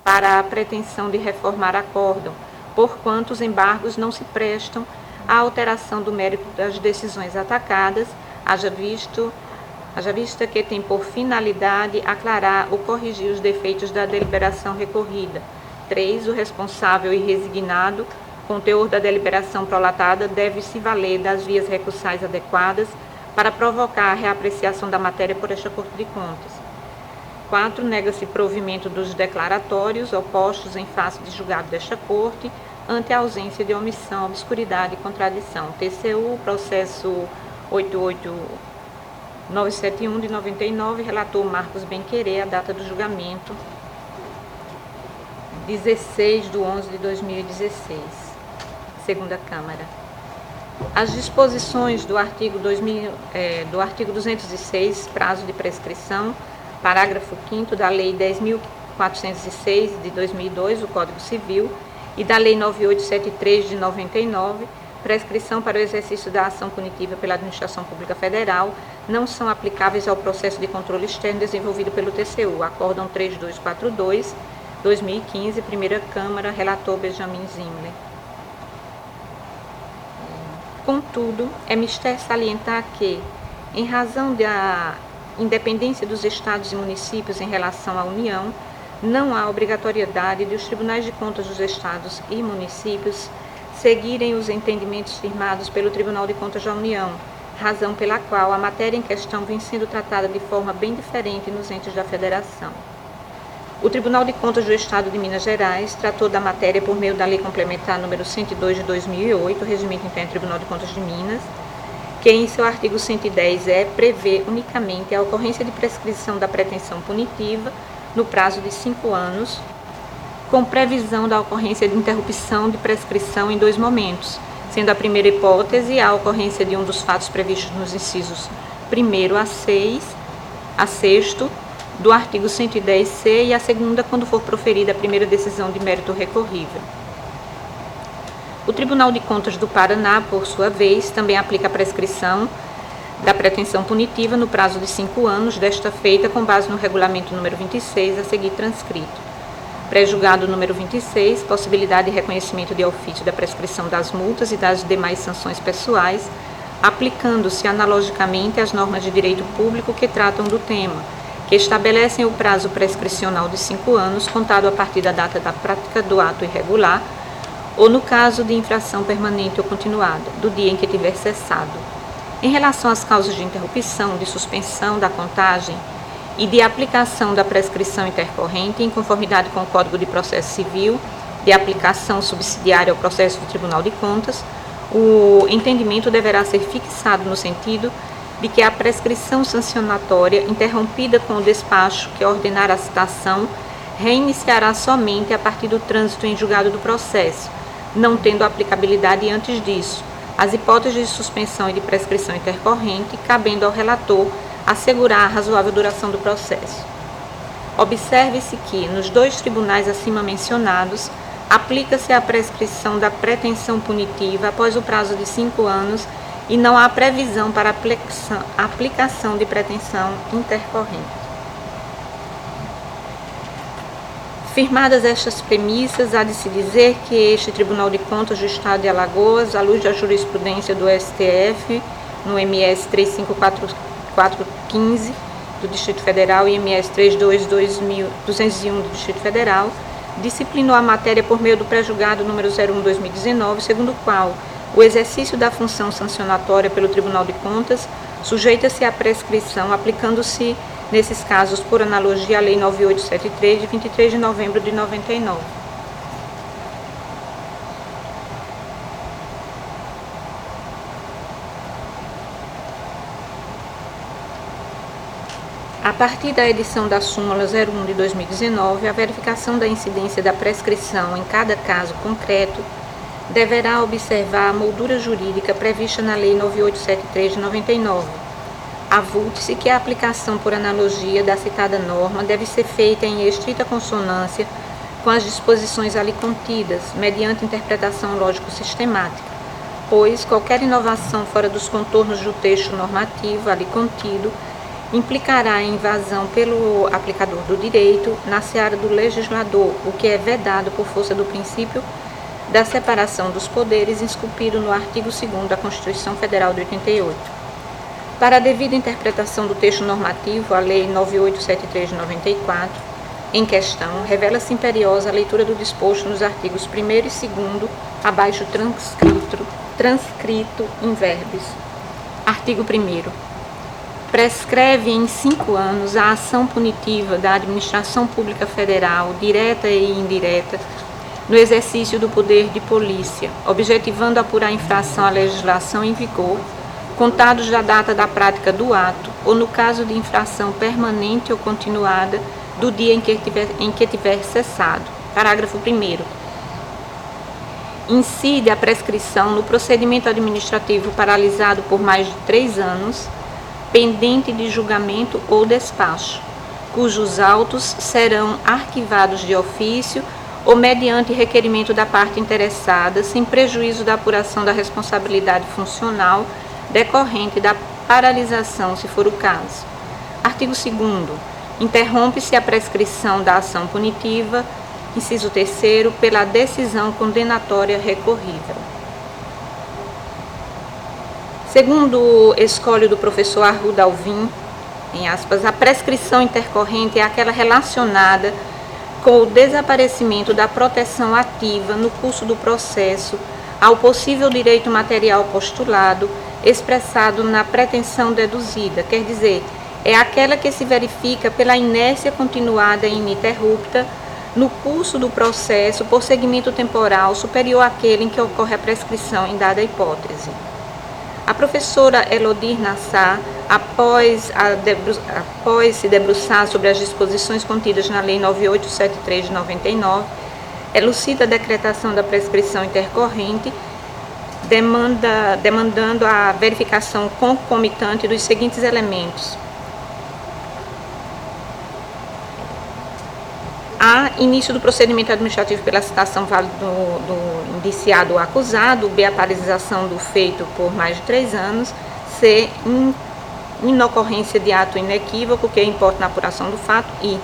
para a pretensão de reformar acórdão, porquanto os embargos não se prestam à alteração do mérito das decisões atacadas, haja vista que tem por finalidade aclarar ou corrigir os defeitos da deliberação recorrida. 3. O responsável e resignado com o teor da deliberação prolatada deve se valer das vias recursais adequadas para provocar a reapreciação da matéria por esta Corte de Contas. 4. Nega-se provimento dos declaratórios opostos em face de julgado desta Corte, ante a ausência de omissão, obscuridade e contradição. TCU, processo 88971 de 99, relator Marcos Benquerê, a data do julgamento 16/11/2016, segunda Câmara. As disposições do artigo 206, prazo de prescrição, parágrafo 5º da Lei 10.406 de 2002, o Código Civil, e da Lei 9873 de 99, prescrição para o exercício da ação punitiva pela Administração Pública Federal, não são aplicáveis ao processo de controle externo desenvolvido pelo TCU. Acórdão 3242, 2015, primeira Câmara, relator Benjamin Zimler. Contudo, é mister salientar que, em razão da independência dos Estados e municípios em relação à União, não há obrigatoriedade de os tribunais de contas dos Estados e municípios seguirem os entendimentos firmados pelo Tribunal de Contas da União, razão pela qual a matéria em questão vem sendo tratada de forma bem diferente nos entes da Federação. O Tribunal de Contas do Estado de Minas Gerais tratou da matéria por meio da Lei Complementar número 102 de 2008, Regimento Interno do Tribunal de Contas de Minas, que em seu artigo 110-E prevê unicamente a ocorrência de prescrição da pretensão punitiva no prazo de 5 anos, com previsão da ocorrência de interrupção de prescrição em 2 momentos, sendo a primeira hipótese a ocorrência de um dos fatos previstos nos incisos 1º a 6º do artigo 110-C e a segunda quando for proferida a primeira decisão de mérito recorrível. O Tribunal de Contas do Paraná, por sua vez, também aplica a prescrição da pretensão punitiva no prazo de 5 anos, desta feita com base no regulamento número 26, a seguir transcrito. Pré-julgado número 26, possibilidade de reconhecimento de ofício da prescrição das multas e das demais sanções pessoais, aplicando-se analogicamente às normas de direito público que tratam do tema, que estabelecem o prazo prescricional de 5 anos, contado a partir da data da prática do ato irregular, ou no caso de infração permanente ou continuada, do dia em que tiver cessado. Em relação às causas de interrupção, de suspensão da contagem e de aplicação da prescrição intercorrente, em conformidade com o Código de Processo Civil, de aplicação subsidiária ao processo do Tribunal de Contas, o entendimento deverá ser fixado no sentido de que a prescrição sancionatória, interrompida com o despacho que ordenar a citação, reiniciará somente a partir do trânsito em julgado do processo, não tendo aplicabilidade antes disso, as hipóteses de suspensão e de prescrição intercorrente, cabendo ao relator assegurar a razoável duração do processo. Observe-se que, nos 2 tribunais acima mencionados, aplica-se a prescrição da pretensão punitiva após o prazo de 5 anos e não há previsão para aplicação de pretensão intercorrente. Firmadas estas premissas, há de se dizer que este Tribunal de Contas do Estado de Alagoas, à luz da jurisprudência do STF, no MS 35415 do Distrito Federal e MS 32201 do Distrito Federal, disciplinou a matéria por meio do pré-julgado número 01/2019, segundo o qual o exercício da função sancionatória pelo Tribunal de Contas sujeita-se à prescrição, aplicando-se, nesses casos, por analogia, à Lei 9873, de 23 de novembro de 99. A partir da edição da súmula 01 de 2019, a verificação da incidência da prescrição em cada caso concreto deverá observar a moldura jurídica prevista na Lei 9873 de 99. Avulte-se que a aplicação por analogia da citada norma deve ser feita em estrita consonância com as disposições ali contidas, mediante interpretação lógico-sistemática, pois qualquer inovação fora dos contornos do texto normativo ali contido implicará em invasão pelo aplicador do direito na seara do legislador, o que é vedado por força do princípio da separação dos poderes esculpido no artigo 2º da Constituição Federal de 88. Para a devida interpretação do texto normativo, a Lei 9873 de 94, em questão, revela-se imperiosa a leitura do disposto nos artigos 1º e 2º, abaixo transcrito in verbis. Artigo 1º. Prescreve em 5 anos a ação punitiva da Administração Pública Federal, direta e indireta, no exercício do poder de polícia, objetivando apurar a infração à legislação em vigor, contados da data da prática do ato, ou no caso de infração permanente ou continuada, do dia em que tiver cessado. Parágrafo 1º. Incide a prescrição no procedimento administrativo paralisado por mais de 3 anos, pendente de julgamento ou despacho, cujos autos serão arquivados de ofício ou mediante requerimento da parte interessada, sem prejuízo da apuração da responsabilidade funcional decorrente da paralisação, se for o caso. Artigo 2º. Interrompe-se a prescrição da ação punitiva, inciso 3º, pela decisão condenatória recorrível. Segundo o escolho do professor Arruda Alvim, em aspas, a prescrição intercorrente é aquela relacionada com o desaparecimento da proteção ativa no curso do processo ao possível direito material postulado, expressado na pretensão deduzida, quer dizer, é aquela que se verifica pela inércia continuada e ininterrupta no curso do processo por segmento temporal superior àquele em que ocorre a prescrição em dada hipótese. A professora Elodir Nassar, após se debruçar sobre as disposições contidas na Lei 9873 de 99, elucida a decretação da prescrição intercorrente, demandando a verificação concomitante dos seguintes elementos. A. Início do procedimento administrativo pela citação válida do indiciado ou acusado. B. A paralisação do feito por mais de 3 anos. C. Inocorrência de ato inequívoco que importa na apuração do fato. E,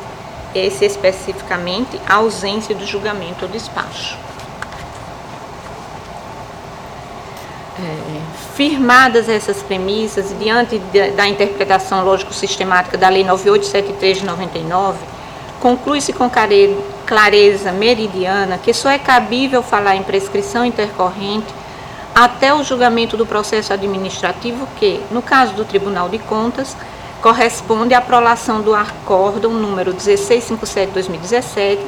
esse especificamente, a ausência do julgamento ou despacho. Firmadas essas premissas, diante da interpretação lógico-sistemática da Lei 9873 de 99, conclui-se com clareza meridiana que só é cabível falar em prescrição intercorrente até o julgamento do processo administrativo que, no caso do Tribunal de Contas, corresponde à prolação do acórdão número 1657/2017,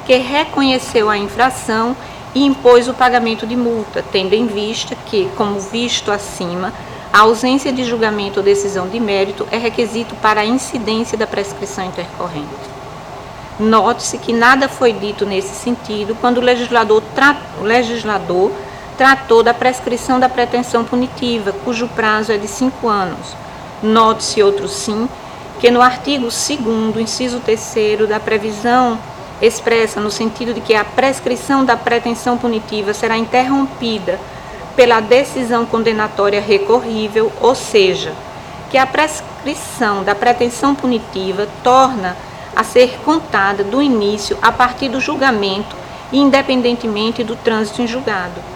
que reconheceu a infração e impôs o pagamento de multa, tendo em vista que, como visto acima, a ausência de julgamento ou decisão de mérito é requisito para a incidência da prescrição intercorrente. Note-se que nada foi dito nesse sentido quando o legislador tratou da prescrição da pretensão punitiva, cujo prazo é de 5 anos. Note-se outro sim, que no artigo 2º, inciso 3º, da previsão expressa no sentido de que a prescrição da pretensão punitiva será interrompida pela decisão condenatória recorrível, ou seja, que a prescrição da pretensão punitiva torna a ser contada do início a partir do julgamento e independentemente do trânsito em julgado.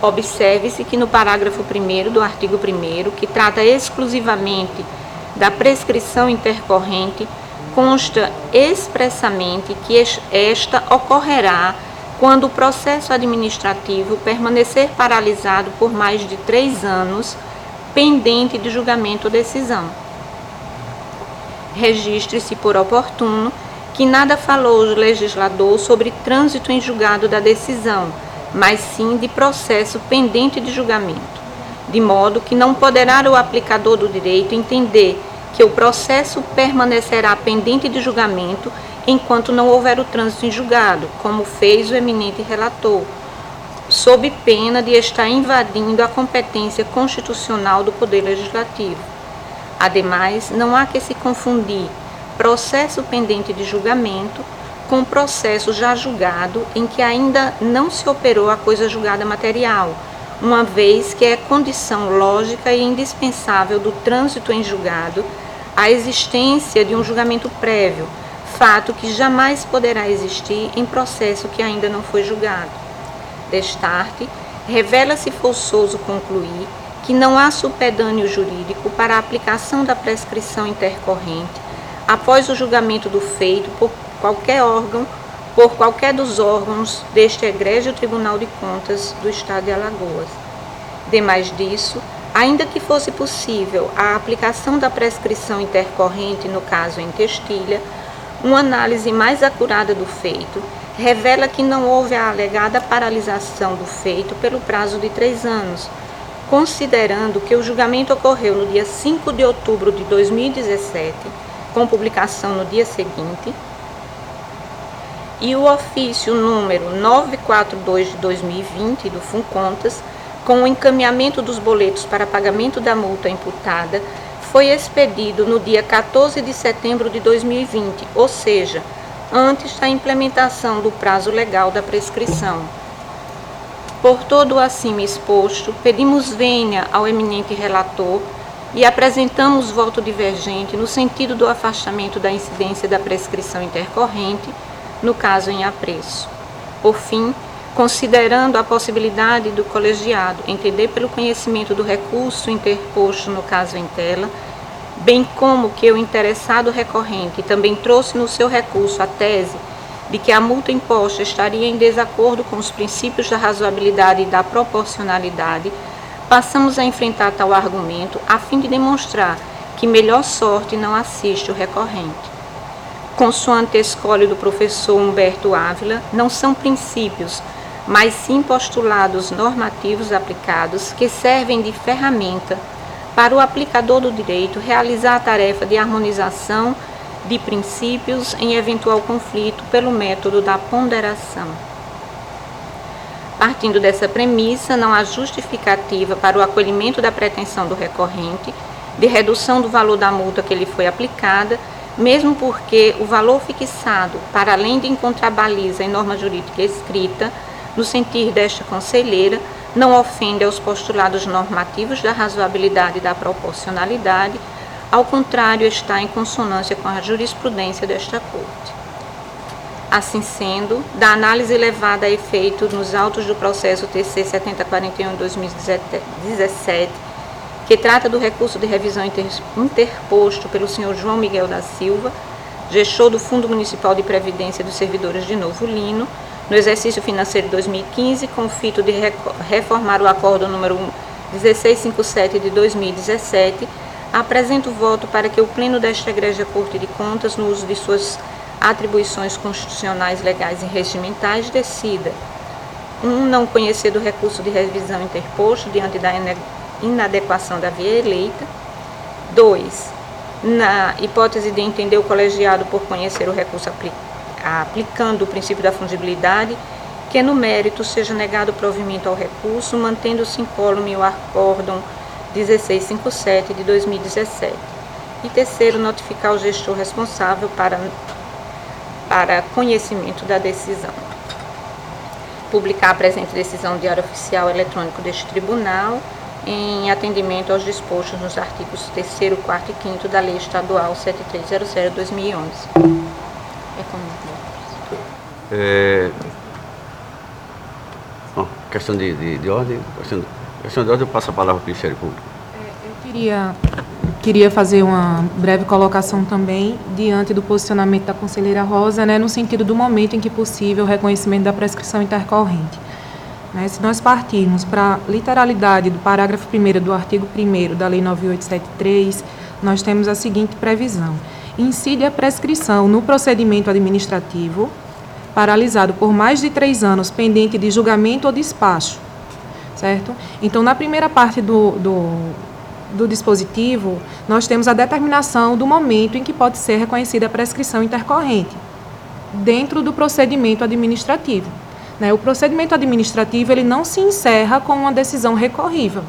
Observe-se que no parágrafo 1º do artigo 1º, que trata exclusivamente da prescrição intercorrente, consta expressamente que esta ocorrerá quando o processo administrativo permanecer paralisado por mais de 3 anos, pendente de julgamento ou decisão. Registre-se por oportuno que nada falou o legislador sobre trânsito em julgado da decisão, mas sim de processo pendente de julgamento, de modo que não poderá o aplicador do direito entender que o processo permanecerá pendente de julgamento enquanto não houver o trânsito em julgado, como fez o eminente relator, sob pena de estar invadindo a competência constitucional do Poder Legislativo. Ademais, não há que se confundir processo pendente de julgamento com processo já julgado em que ainda não se operou a coisa julgada material, uma vez que é condição lógica e indispensável do trânsito em julgado a existência de um julgamento prévio, fato que jamais poderá existir em processo que ainda não foi julgado. Destarte, revela-se forçoso concluir que não há supedâneo jurídico para a aplicação da prescrição intercorrente após o julgamento do feito por qualquer dos órgãos deste egrégio Tribunal de Contas do Estado de Alagoas. Demais disso, ainda que fosse possível a aplicação da prescrição intercorrente no caso em Testilha, uma análise mais acurada do feito revela que não houve a alegada paralisação do feito pelo prazo de 3 anos, considerando que o julgamento ocorreu no dia 5 de outubro de 2017, com publicação no dia seguinte, e o ofício número 942 de 2020 do FUNCONTAS, com o encaminhamento dos boletos para pagamento da multa imputada, foi expedido no dia 14 de setembro de 2020, ou seja, antes da implementação do prazo legal da prescrição. Por todo o acima exposto, pedimos vênia ao eminente relator e apresentamos voto divergente no sentido do afastamento da incidência da prescrição intercorrente, no caso em apreço. Por fim, considerando a possibilidade do colegiado entender pelo conhecimento do recurso interposto no caso em tela, bem como que o interessado recorrente também trouxe no seu recurso a tese de que a multa imposta estaria em desacordo com os princípios da razoabilidade e da proporcionalidade, passamos a enfrentar tal argumento a fim de demonstrar que melhor sorte não assiste o recorrente. Consoante escolha do professor Humberto Ávila, não são princípios, mas sim postulados normativos aplicados que servem de ferramenta para o aplicador do direito realizar a tarefa de harmonização de princípios em eventual conflito pelo método da ponderação. Partindo dessa premissa, não há justificativa para o acolhimento da pretensão do recorrente de redução do valor da multa que lhe foi aplicada, mesmo porque o valor fixado, para além de encontrar baliza em norma jurídica escrita, no sentir desta conselheira, não ofende aos postulados normativos da razoabilidade e da proporcionalidade, ao contrário, está em consonância com a jurisprudência desta Corte. Assim sendo, da análise levada a efeito nos autos do processo TC 7041/2017, que trata do recurso de revisão interposto pelo senhor João Miguel da Silva, gestor do Fundo Municipal de Previdência dos Servidores de Novo Lino, no exercício financeiro de 2015, com o fito de reformar o acordo número 1657 de 2017, apresento voto para que o Pleno desta Egrégia Corte de Contas, no uso de suas atribuições constitucionais, legais e regimentais, decida: 1. Não conhecer do recurso de revisão interposto diante da inadequação da via eleita. 2. Na hipótese de entender o colegiado por conhecer o recurso aplicando o princípio da fungibilidade, que no mérito seja negado provimento ao recurso, mantendo-se incólume o acórdão 1657 de 2017. E 3. Notificar o gestor responsável para conhecimento da decisão. publicar a presente decisão de diário oficial eletrônico deste tribunal, em atendimento aos dispostos nos artigos 3º, 4º e 5º da Lei Estadual 7300/2011. Questão de ordem? Questão de ordem, eu passo a palavra para o Ministério Público. Eu queria fazer uma breve colocação também diante do posicionamento da conselheira Rosa, né, no sentido do momento em que possível o reconhecimento da prescrição intercorrente. Se nós partirmos para a literalidade do parágrafo 1º do artigo 1º da Lei 9873, nós temos a seguinte previsão: incide a prescrição no procedimento administrativo paralisado por mais de 3 anos, pendente de julgamento ou despacho, certo? Então, na primeira parte do dispositivo, nós temos a determinação do momento em que pode ser reconhecida a prescrição intercorrente, dentro do procedimento administrativo. O procedimento administrativo ele não se encerra com uma decisão recorrível.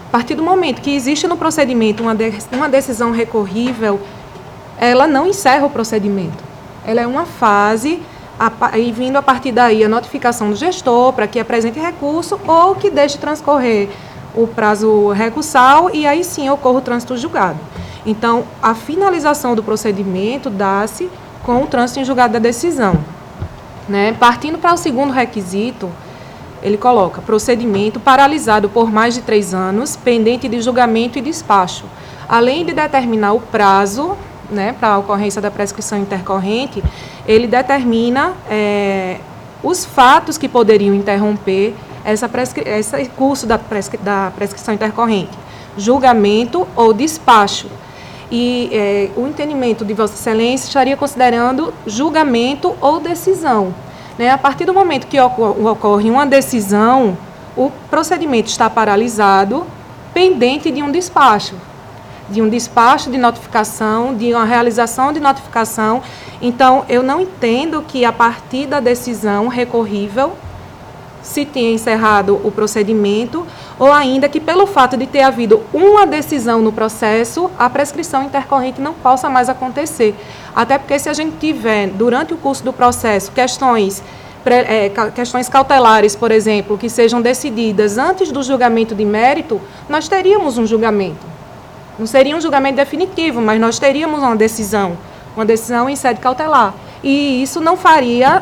A partir do momento que existe no procedimento uma decisão recorrível, ela não encerra o procedimento. Ela é uma fase, e vindo a partir daí a notificação do gestor para que apresente recurso ou que deixe transcorrer o prazo recursal e aí sim ocorre o trânsito julgado. Então, a finalização do procedimento dá-se com o trânsito em julgado da decisão. Partindo para o segundo requisito, ele coloca procedimento paralisado por mais de 3 anos, pendente de julgamento e despacho. Além de determinar o prazo, para a ocorrência da prescrição intercorrente, ele determina os fatos que poderiam interromper esse curso da prescrição intercorrente, julgamento ou despacho. E o entendimento de Vossa Excelência estaria considerando julgamento ou decisão. A partir do momento que ocorre uma decisão, o procedimento está paralisado, pendente de um despacho de notificação, de uma realização de notificação. Então, eu não entendo que a partir da decisão recorrível se tenha encerrado o procedimento, ou ainda que pelo fato de ter havido uma decisão no processo, a prescrição intercorrente não possa mais acontecer. Até porque se a gente tiver, durante o curso do processo, questões cautelares, por exemplo, que sejam decididas antes do julgamento de mérito, nós teríamos um julgamento. Não seria um julgamento definitivo, mas nós teríamos uma decisão em sede cautelar. E isso não faria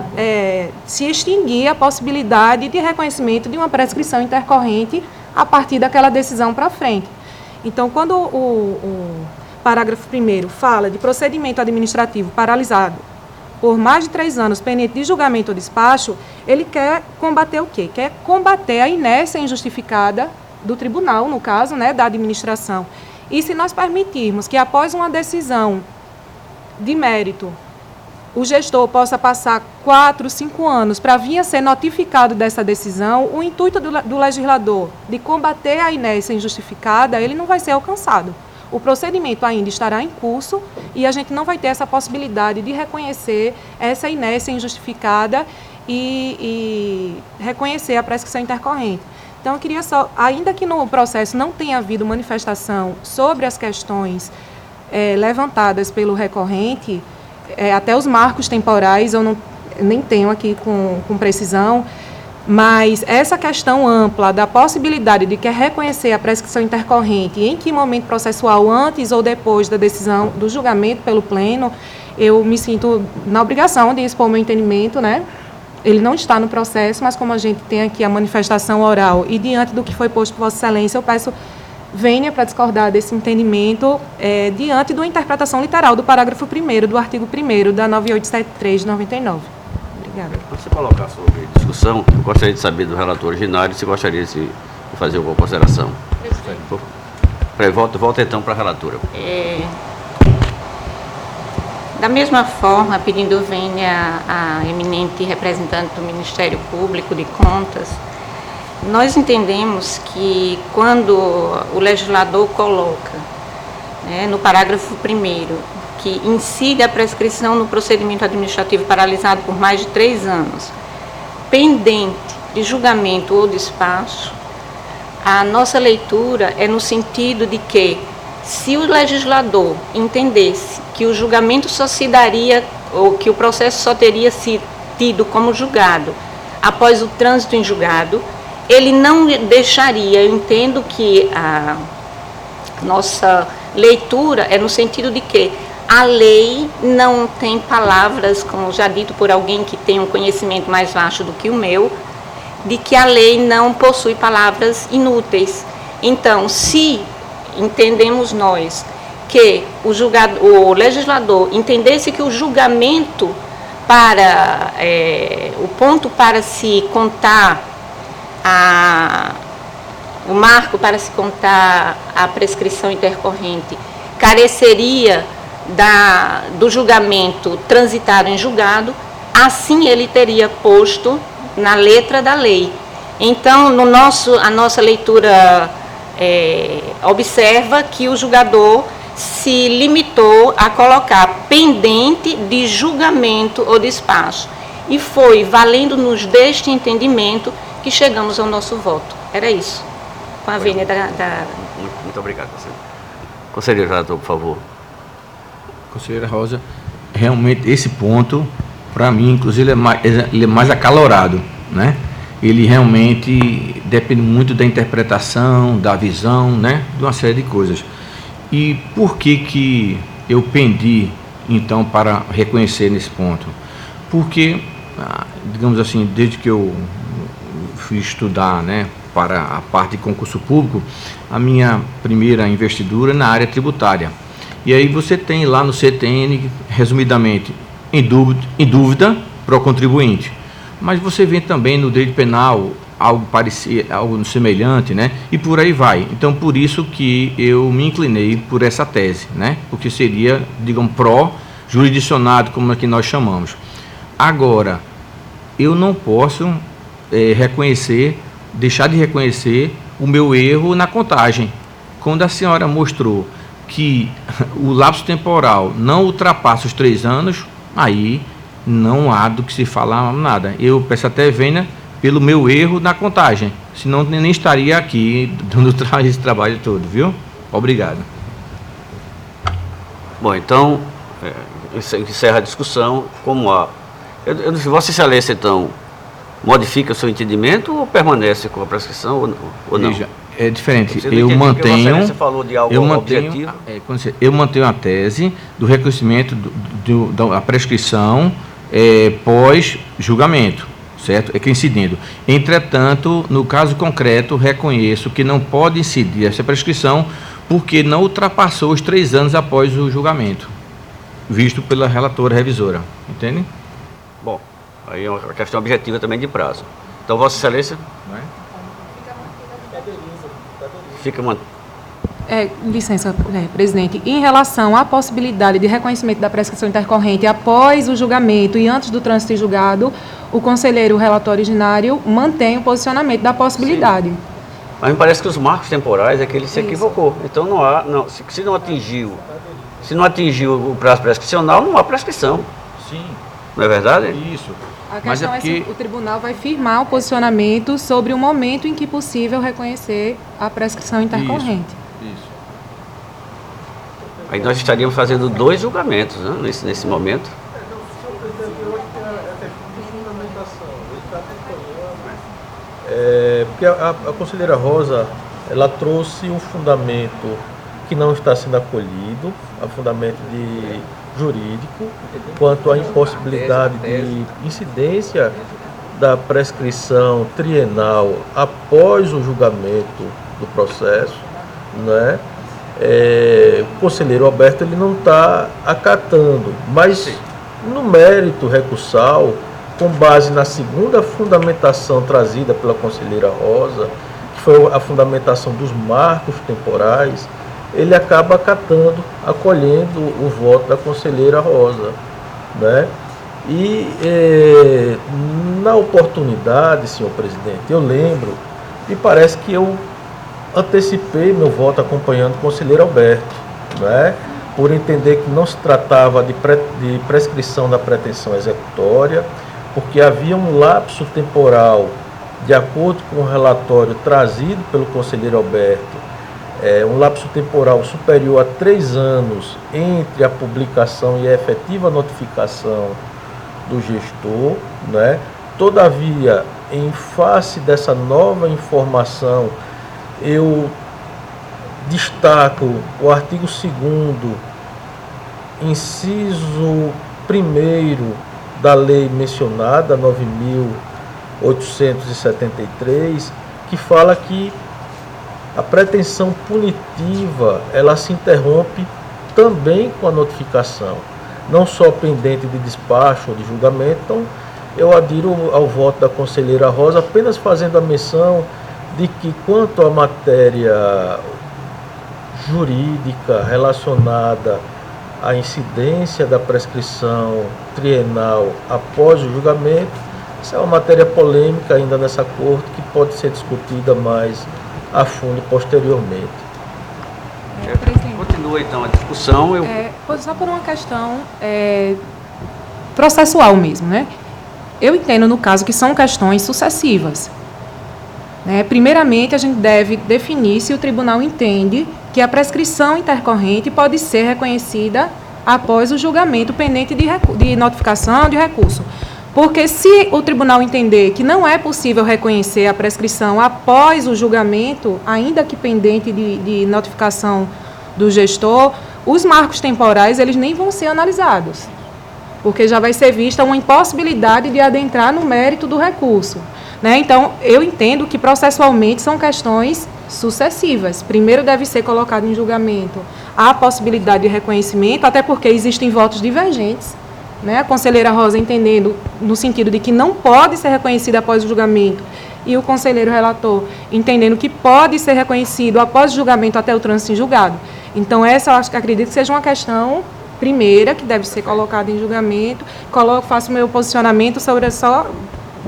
se extinguir a possibilidade de reconhecimento de uma prescrição intercorrente a partir daquela decisão para frente. Então, quando o parágrafo 1º fala de procedimento administrativo paralisado por mais de 3 anos, pendente de julgamento ou despacho, ele quer combater o quê? Quer combater a inércia injustificada do tribunal, no caso, da administração. E se nós permitirmos que após uma decisão de mérito, o gestor possa passar 4, 5 anos para vir a ser notificado dessa decisão, o intuito do legislador de combater a inércia injustificada, ele não vai ser alcançado. O procedimento ainda estará em curso e a gente não vai ter essa possibilidade de reconhecer essa inércia injustificada e reconhecer a prescrição intercorrente. Então, eu queria só, ainda que no processo não tenha havido manifestação sobre as questões levantadas pelo recorrente, até os marcos temporais eu nem tenho aqui com precisão, mas essa questão ampla da possibilidade de quer reconhecer a prescrição intercorrente em que momento processual, antes ou depois da decisão do julgamento pelo pleno, eu me sinto na obrigação de expor meu entendimento, Ele não está no processo, mas como a gente tem aqui a manifestação oral e diante do que foi posto por Vossa Excelência, eu peço venha para discordar desse entendimento diante da interpretação literal do parágrafo 1º do artigo 1º da 9873 de 99. Obrigada. Para você colocar sobre discussão, eu gostaria de saber do relator originário se gostaria de fazer alguma consideração. Volta então para a relatora. Da mesma forma, pedindo vênia a eminente representante do Ministério Público de Contas, nós entendemos que quando o legislador coloca, no parágrafo 1º, que incide a prescrição no procedimento administrativo paralisado por mais de 3 anos, pendente de julgamento ou despacho, a nossa leitura é no sentido de que, se o legislador entendesse que o julgamento só se daria, ou que o processo só teria sido tido como julgado após o trânsito em julgado, ele não deixaria, eu entendo que a nossa leitura é no sentido de que a lei não tem palavras, como já dito por alguém que tem um conhecimento mais vasto do que o meu, de que a lei não possui palavras inúteis. Então, se entendemos nós que o legislador entendesse que o julgamento o ponto para se contar o marco para se contar a prescrição intercorrente careceria do julgamento transitado em julgado, assim ele teria posto na letra da lei. Então, a nossa leitura observa que o julgador se limitou a colocar pendente de julgamento ou despacho. E foi valendo-nos deste entendimento que chegamos ao nosso voto. Era isso. Com a vênia da... Muito obrigado, conselheiro. Conselheiro relator, por favor. Conselheira Rosa, realmente esse ponto, para mim, inclusive, ele é mais acalorado, né? Ele realmente depende muito da interpretação, da visão, né? De uma série de coisas. E por que eu pendi, então, para reconhecer nesse ponto? Porque, digamos assim, desde que eu fui estudar, né, para a parte de concurso público, a minha primeira investidura na área tributária. E aí você tem lá no CTN, resumidamente, em dúvida para o contribuinte. Mas você vê também no direito penal algo parecido, algo semelhante, né? E por aí vai. Então, por isso que eu me inclinei por essa tese, né? Porque seria, digamos, pró-jurisdicionado, como é que nós chamamos. Agora, eu não posso deixar de reconhecer o meu erro na contagem. Quando a senhora mostrou que o lapso temporal não ultrapassa os 3 anos, aí não há do que se falar nada. Eu peço até vênia pelo meu erro na contagem, senão nem estaria aqui dando esse trabalho todo, viu? Obrigado. Bom, então, encerra a discussão. Vossa Excelência, então, modifica o seu entendimento ou permanece com a prescrição ou não? Veja, é diferente. Eu mantenho. Você falou de algo objetivo. Eu mantenho a tese do reconhecimento da prescrição pós-julgamento, certo? É coincidindo. Entretanto, no caso concreto, reconheço que não pode incidir essa prescrição porque não ultrapassou os 3 anos após o julgamento, visto pela relatora revisora. Entende? Bom, aí é uma questão objetiva também de prazo. Então, Vossa Excelência... Não é? Fica licença, presidente. Em relação à possibilidade de reconhecimento da prescrição intercorrente após o julgamento e antes do trânsito em julgado, o conselheiro relator originário mantém o posicionamento da possibilidade. Sim. Mas me parece que os marcos temporais é que ele se equivocou. Então se não atingiu o prazo prescricional, não há prescrição. Sim. Não é verdade? Isso. A questão é se o tribunal vai firmar o posicionamento sobre o momento em que possível reconhecer a prescrição intercorrente. Isso. Aí nós estaríamos fazendo 2 julgamentos, né, nesse momento. Porque a conselheira Rosa, ela trouxe um fundamento que não está sendo acolhido, a fundamento jurídico, quanto à impossibilidade de incidência da prescrição trienal após o julgamento do processo, né? O conselheiro Alberto ele não está acatando, mas no mérito recursal, com base na segunda fundamentação trazida pela conselheira Rosa, que foi a fundamentação dos marcos temporais, ele acaba acatando, acolhendo o voto da conselheira Rosa, né? E na oportunidade, senhor presidente, eu lembro, me parece que eu antecipei meu voto acompanhando o conselheiro Alberto, né? Por entender que não se tratava de prescrição da pretensão executória, porque havia um lapso temporal, de acordo com o relatório trazido pelo conselheiro Alberto, um lapso temporal superior a 3 anos entre a publicação e a efetiva notificação do gestor, né? Todavia, em face dessa nova informação, eu destaco o artigo 2º, inciso 1º da lei mencionada, 9.873, que fala que a pretensão punitiva, ela se interrompe também com a notificação, não só pendente de despacho ou de julgamento. Então, eu adiro ao voto da conselheira Rosa, apenas fazendo a menção de que, quanto à matéria jurídica relacionada à incidência da prescrição trienal após o julgamento, essa é uma matéria polêmica ainda nessa corte, que pode ser discutida mais a fundo posteriormente. Continua então a discussão. Só por uma questão processual mesmo, né? Eu entendo, no caso, que são questões sucessivas. Né? Primeiramente, a gente deve definir se o tribunal entende que a prescrição intercorrente pode ser reconhecida após o julgamento pendente de notificação de recurso. Porque se o tribunal entender que não é possível reconhecer a prescrição após o julgamento, ainda que pendente de notificação do gestor, os marcos temporais eles nem vão ser analisados, porque já vai ser vista uma impossibilidade de adentrar no mérito do recurso. Né? Então, eu entendo que processualmente são questões sucessivas. Primeiro deve ser colocado em julgamento a possibilidade de reconhecimento, até porque existem votos divergentes. Né? A conselheira Rosa entendendo no sentido de que não pode ser reconhecido após o julgamento, e o conselheiro relator entendendo que pode ser reconhecido após o julgamento até o trânsito em julgado. Então, essa eu acredito que seja uma questão primeira, que deve ser colocada em julgamento. Faço meu posicionamento sobre só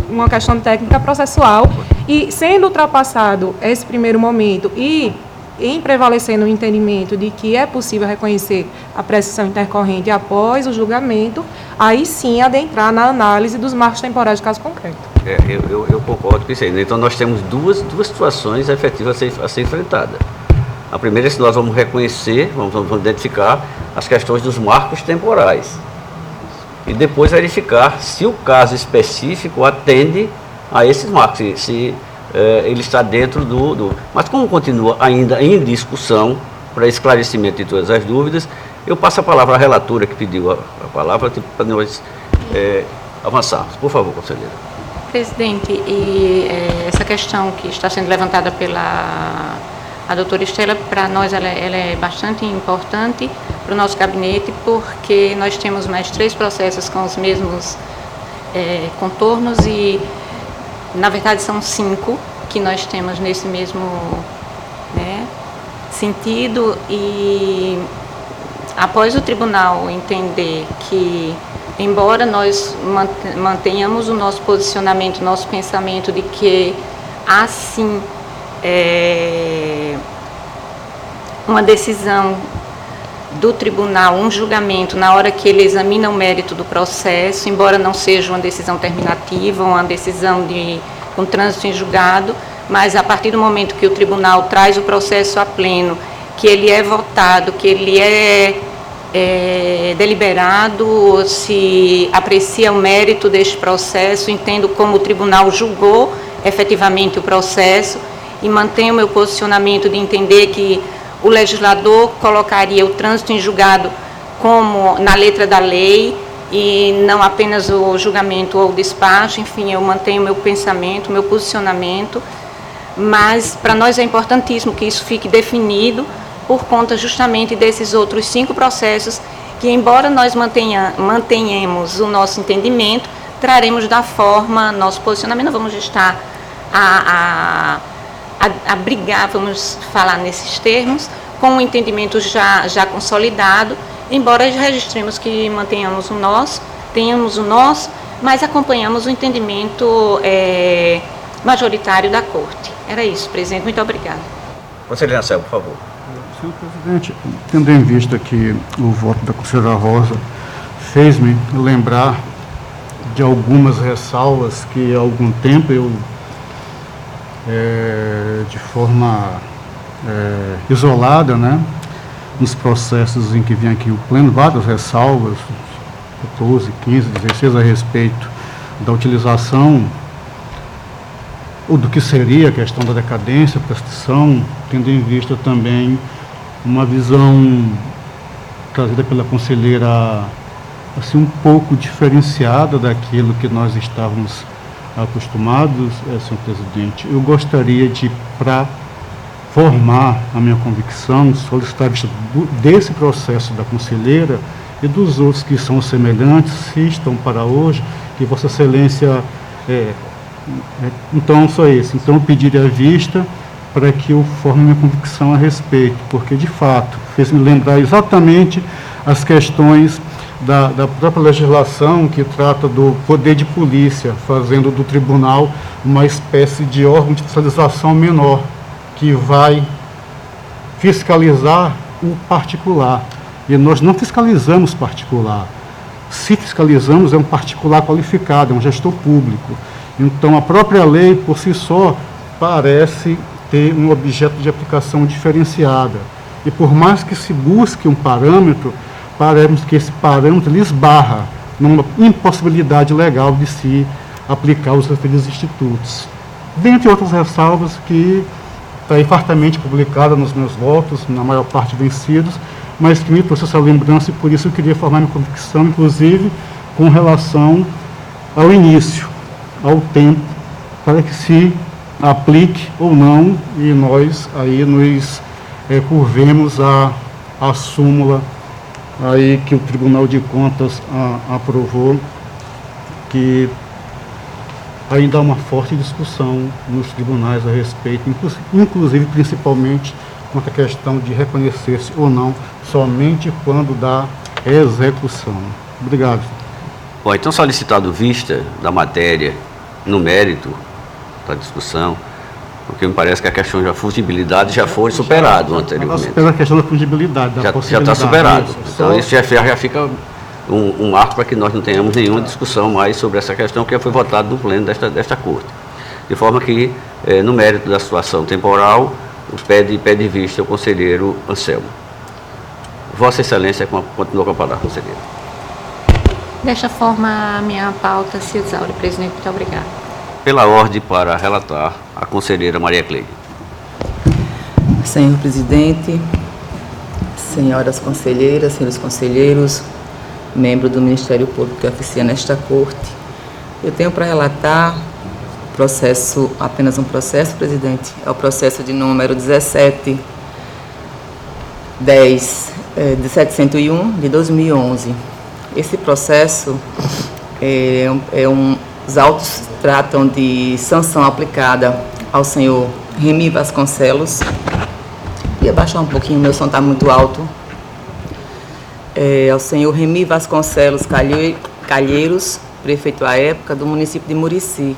uma questão técnica processual, e sendo ultrapassado esse primeiro momento e em prevalecendo o entendimento de que é possível reconhecer a prescrição intercorrente após o julgamento, aí sim adentrar na análise dos marcos temporais de caso concreto. Eu concordo com isso aí. Então, nós temos duas situações efetivas a ser enfrentadas. A primeira é se nós vamos reconhecer, vamos identificar as questões dos marcos temporais. E depois verificar se o caso específico atende a esses marcos, se ele está dentro do... Mas como continua ainda em discussão, para esclarecimento de todas as dúvidas, eu passo a palavra à relatora que pediu a palavra para nós avançarmos. Por favor, conselheira. Presidente, e essa questão que está sendo levantada pela doutora Estela, para nós ela é bastante importante para o nosso gabinete, porque nós temos mais 3 processos com os mesmos contornos e, na verdade, são 5 que nós temos nesse mesmo sentido. E após o tribunal entender que, embora nós mantenhamos o nosso posicionamento, nosso pensamento de que há sim uma decisão do tribunal, um julgamento, na hora que ele examina o mérito do processo, embora não seja uma decisão terminativa, uma decisão com trânsito em julgado, mas a partir do momento que o tribunal traz o processo a pleno, que ele é votado, que ele é deliberado, se aprecia o mérito deste processo, entendo como o tribunal julgou efetivamente o processo, e mantenho o meu posicionamento de entender que o legislador colocaria o trânsito em julgado como na letra da lei e não apenas o julgamento ou o despacho. Enfim, eu mantenho o meu pensamento, o meu posicionamento, mas para nós é importantíssimo que isso fique definido por conta justamente desses outros 5 processos que, embora nós mantenhamos o nosso entendimento, traremos da forma nosso posicionamento, não vamos estar a brigar, vamos falar nesses termos, com um entendimento já consolidado, embora registremos que mantenhamos tenhamos o nosso, mas acompanhamos o entendimento majoritário da Corte. Era isso, presidente. Muito obrigada. Conselheira Anselmo, por favor. Senhor presidente, tendo em vista que o voto da conselheira Rosa fez-me lembrar de algumas ressalvas que há algum tempo eu, de forma isolada, né, nos processos em que vem aqui o pleno, várias ressalvas, 14, 15, 16, a respeito da utilização ou do que seria a questão da decadência, prescrição, tendo em vista também uma visão trazida pela conselheira assim, um pouco diferenciada daquilo que nós estávamos acostumados, senhor presidente. Eu gostaria de, para formar a minha convicção, solicitar a vista desse processo da conselheira e dos outros que são semelhantes, se estão para hoje, que Vossa Excelência... então, só esse. Então, eu pediria a vista para que eu forme minha convicção a respeito, porque, de fato, fez-me lembrar exatamente as questões da própria legislação que trata do poder de polícia, fazendo do tribunal uma espécie de órgão de fiscalização menor, que vai fiscalizar o particular. E nós não fiscalizamos particular. Se fiscalizamos, é um particular qualificado, é um gestor público. Então, a própria lei, por si só, parece ter um objeto de aplicação diferenciada. E por mais que se busque um parâmetro, parece que esse parâmetro ele esbarra numa impossibilidade legal de se aplicar os referidos institutos. Dentre outras ressalvas que está aí fartamente publicada nos meus votos, na maior parte vencidos, mas que me trouxe essa lembrança e por isso eu queria formar minha convicção, inclusive com relação ao início, ao tempo, para que se aplique ou não e nós aí nos curvemos a súmula aí que o Tribunal de Contas aprovou, que ainda há uma forte discussão nos tribunais a respeito, inclusive principalmente quanto à questão de reconhecer-se ou não somente quando da execução. Obrigado. Bom, então solicitado vista da matéria no mérito da discussão, porque me parece que a questão da fungibilidade já foi superada anteriormente. Pela questão da fungibilidade, da possibilidade. Já está superado. Então isso já fica um marco para que nós não tenhamos nenhuma discussão mais sobre essa questão que já foi votada no pleno desta Corte. De forma que, no mérito da situação temporal, pede vista o conselheiro Anselmo. Vossa Excelência continua com a palavra, conselheiro. Desta forma, a minha pauta se exaure, presidente. Muito obrigada. Pela ordem para relatar, a conselheira Maria Cleide. Senhor presidente, senhoras conselheiras, senhores conselheiros, membro do Ministério Público que oficia nesta Corte, eu tenho para relatar processo, apenas um processo, presidente, é o processo de número 1701 de 2011. Esse processo os autos tratam de sanção aplicada ao senhor Remy Vasconcelos. Ia baixar um pouquinho, meu som está muito alto. Ao senhor Remy Vasconcelos Calheiros, prefeito à época do município de Murici,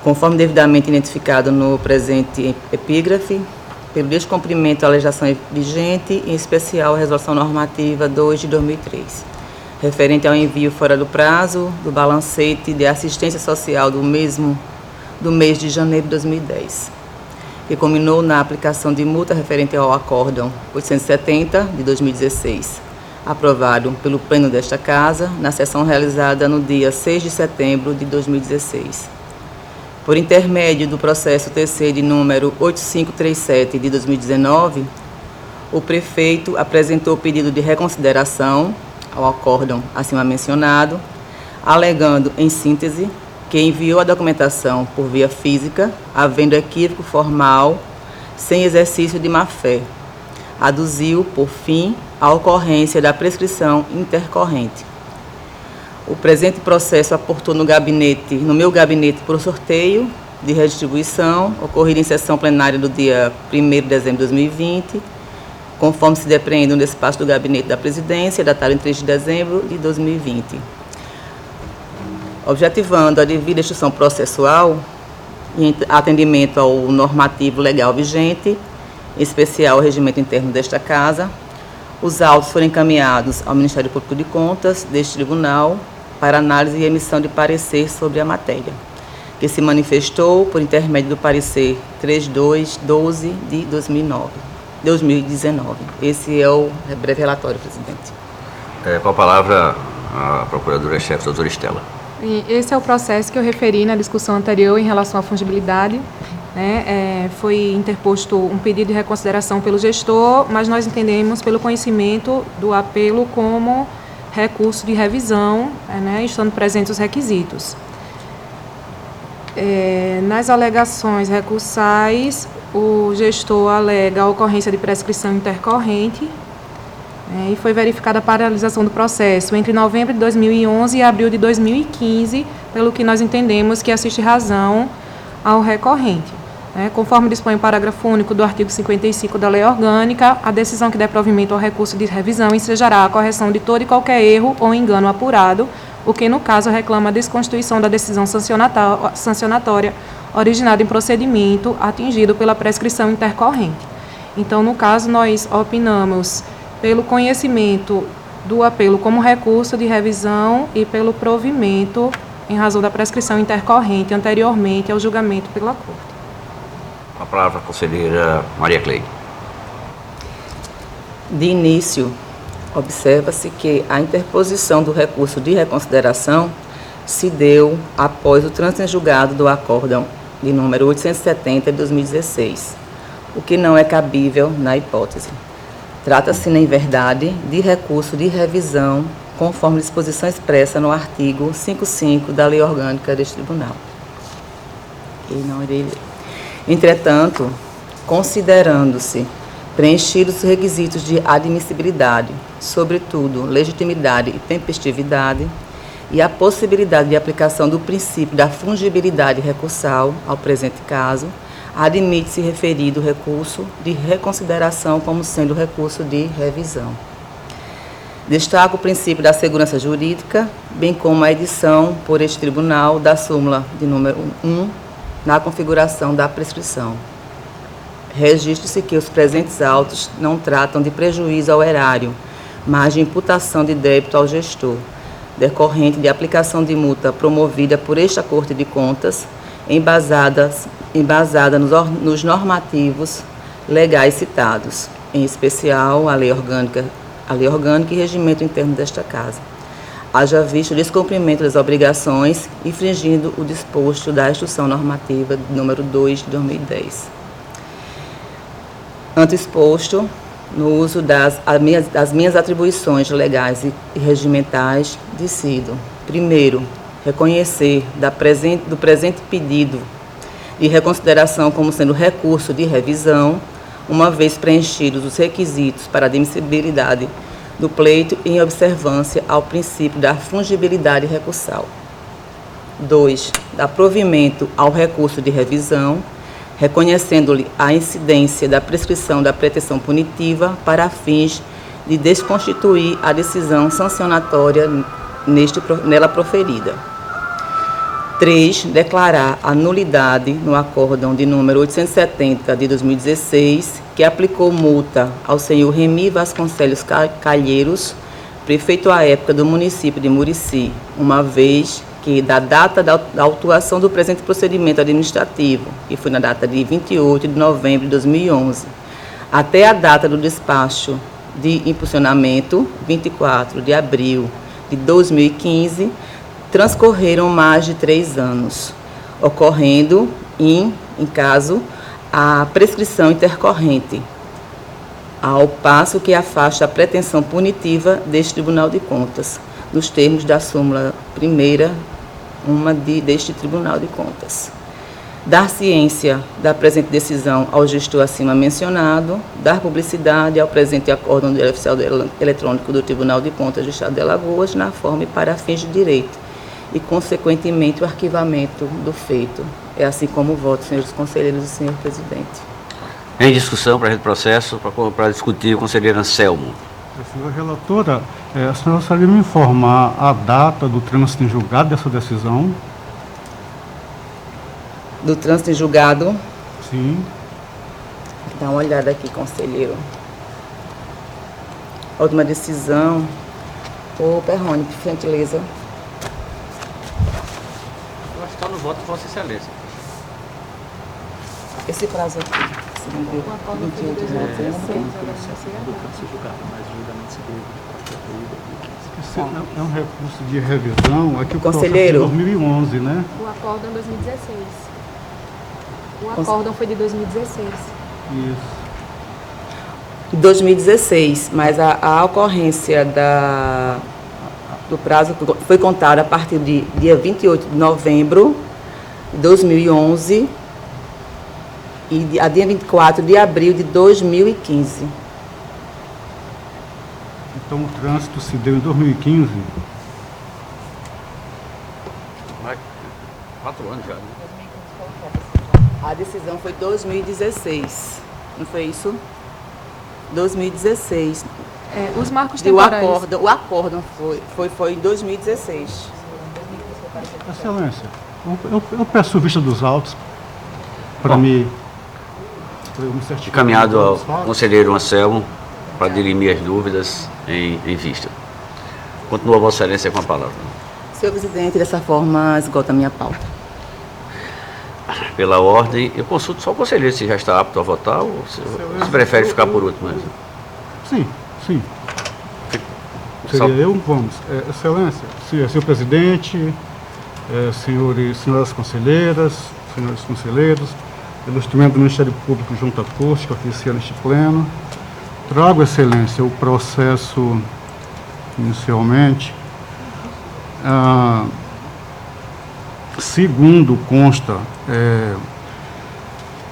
conforme devidamente identificado no presente epígrafe, pelo descumprimento da legislação vigente, em especial a Resolução Normativa 2 de 2003, referente ao envio fora do prazo do balancete de assistência social do mês de janeiro de 2010, que culminou na aplicação de multa referente ao Acórdão 870 de 2016, aprovado pelo Pleno desta Casa, na sessão realizada no dia 6 de setembro de 2016. Por intermédio do processo TC de número 8537 de 2019, o prefeito apresentou pedido de reconsideração ao acórdão acima mencionado, alegando, em síntese, que enviou a documentação por via física, havendo equívoco formal, sem exercício de má-fé. Aduziu, por fim, a ocorrência da prescrição intercorrente. O presente processo aportou no meu gabinete por sorteio de redistribuição, ocorrido em sessão plenária do dia 1º de dezembro de 2020, conforme se depreende no despacho do gabinete da presidência, datado em 3 de dezembro de 2020. Objetivando a devida instrução processual e atendimento ao normativo legal vigente, em especial ao regimento interno desta Casa, os autos foram encaminhados ao Ministério Público de Contas deste tribunal para análise e emissão de parecer sobre a matéria, que se manifestou por intermédio do parecer 3212 de 2019. Esse é o breve relatório, presidente. Com a palavra, a procuradora-chefe, doutora Estela. Esse é o processo que eu referi na discussão anterior em relação à fungibilidade. Foi interposto um pedido de reconsideração pelo gestor, mas nós entendemos pelo conhecimento do apelo como recurso de revisão, estando presentes os requisitos. Nas alegações recursais, o gestor alega a ocorrência de prescrição intercorrente, e foi verificada a paralisação do processo entre novembro de 2011 e abril de 2015, pelo que nós entendemos que assiste razão ao recorrente. Conforme dispõe o parágrafo único do artigo 55 da Lei Orgânica, a decisão que der provimento ao recurso de revisão ensejará a correção de todo e qualquer erro ou engano apurado, o que, no caso, reclama a desconstituição da decisão sancionatória originada em procedimento atingido pela prescrição intercorrente. Então, no caso, nós opinamos pelo conhecimento do apelo como recurso de revisão e pelo provimento em razão da prescrição intercorrente anteriormente ao julgamento pela Corte. A palavra à conselheira Maria Cleide. De início, observa-se que a interposição do recurso de reconsideração se deu após o trânsito em julgado do acórdão de número 870 de 2016, o que não é cabível na hipótese. Trata-se, na verdade, de recurso de revisão, conforme disposição expressa no artigo 55 da Lei Orgânica deste Tribunal. E não irei ler. Entretanto, considerando-se preenchidos os requisitos de admissibilidade, sobretudo legitimidade e tempestividade, e a possibilidade de aplicação do princípio da fungibilidade recursal ao presente caso, admite-se referido recurso de reconsideração como sendo recurso de revisão. Destaco o princípio da segurança jurídica, bem como a edição por este tribunal da súmula de número 1 na configuração da prescrição. Registre-se que os presentes autos não tratam de prejuízo ao erário, mas de imputação de débito ao gestor, decorrente de aplicação de multa promovida por esta Corte de Contas, embasada nos normativos legais citados, em especial a Lei Orgânica e Regimento Interno desta Casa, haja visto o descumprimento das obrigações, infringindo o disposto da Instrução Normativa número 2 de 2010. Ante exposto, no uso das minhas atribuições legais e regimentais, decido, primeiro, reconhecer do presente pedido de reconsideração como sendo recurso de revisão, uma vez preenchidos os requisitos para admissibilidade do pleito em observância ao princípio da fungibilidade recursal. 2. Dar provimento ao recurso de revisão, reconhecendo-lhe a incidência da prescrição da pretensão punitiva para fins de desconstituir a decisão sancionatória nela proferida. 3. Declarar a nulidade no acórdão de número 870 de 2016, que aplicou multa ao senhor Remy Vasconcelos Calheiros, prefeito à época do município de Murici, uma vez que da data da autuação do presente procedimento administrativo, que foi na data de 28 de novembro de 2011, até a data do despacho de impulsionamento, 24 de abril de 2015, transcorreram mais de 3 anos, ocorrendo, em caso, a prescrição intercorrente, ao passo que afasta a pretensão punitiva deste Tribunal de Contas, nos termos da súmula primeira, deste Tribunal de Contas. Dar ciência da presente decisão ao gestor acima mencionado, dar publicidade ao presente acórdão do Diário Oficial Eletrônico do Tribunal de Contas do Estado de Alagoas na forma e para fins de direito, e, consequentemente, o arquivamento do feito. É assim como voto, senhores conselheiros e senhor presidente. Em discussão para o processo, para discutir, o conselheiro Anselmo. Senhora relatora, a senhora gostaria de me informar a data do trânsito em julgado dessa decisão? Do trânsito em julgado? Sim. Dá uma olhada aqui, conselheiro. A última decisão. Ô, Perrone, por gentileza. Eu acho que está no voto de Vossa Excelência. Esse prazo aqui. O acórdão foi de 2016. É um recurso de revisão, aqui o Conselheiro. processo de 2011, né? O acórdão 2016. O acórdão foi de 2016. Isso. 2016, mas a ocorrência do prazo foi contada a partir de dia 28 de novembro de 2011 e a dia 24 de abril de 2015. Então o trânsito se deu em 2015. 4 anos já, né? A decisão foi 2016, não foi isso? 2016. Os marcos O temporais. acórdão foi em 2016. Excelência, eu peço vista dos autos para Bom, eu me certificar. Encaminhado ao conselheiro Anselmo para dirimir as dúvidas em vista. Continua Vossa Excelência com a palavra. Senhor presidente, dessa forma esgota a minha pauta. Pela ordem, eu consulto só o conselheiro se já está apto a votar ou se prefere ficar por último. Sim. Seria eu? Vamos. Excelência, senhor presidente, senhores e senhoras conselheiras, senhores conselheiros, pelo instrumento do Ministério Público junto à Corte, que oficia neste pleno, trago, excelência, o processo inicialmente, segundo consta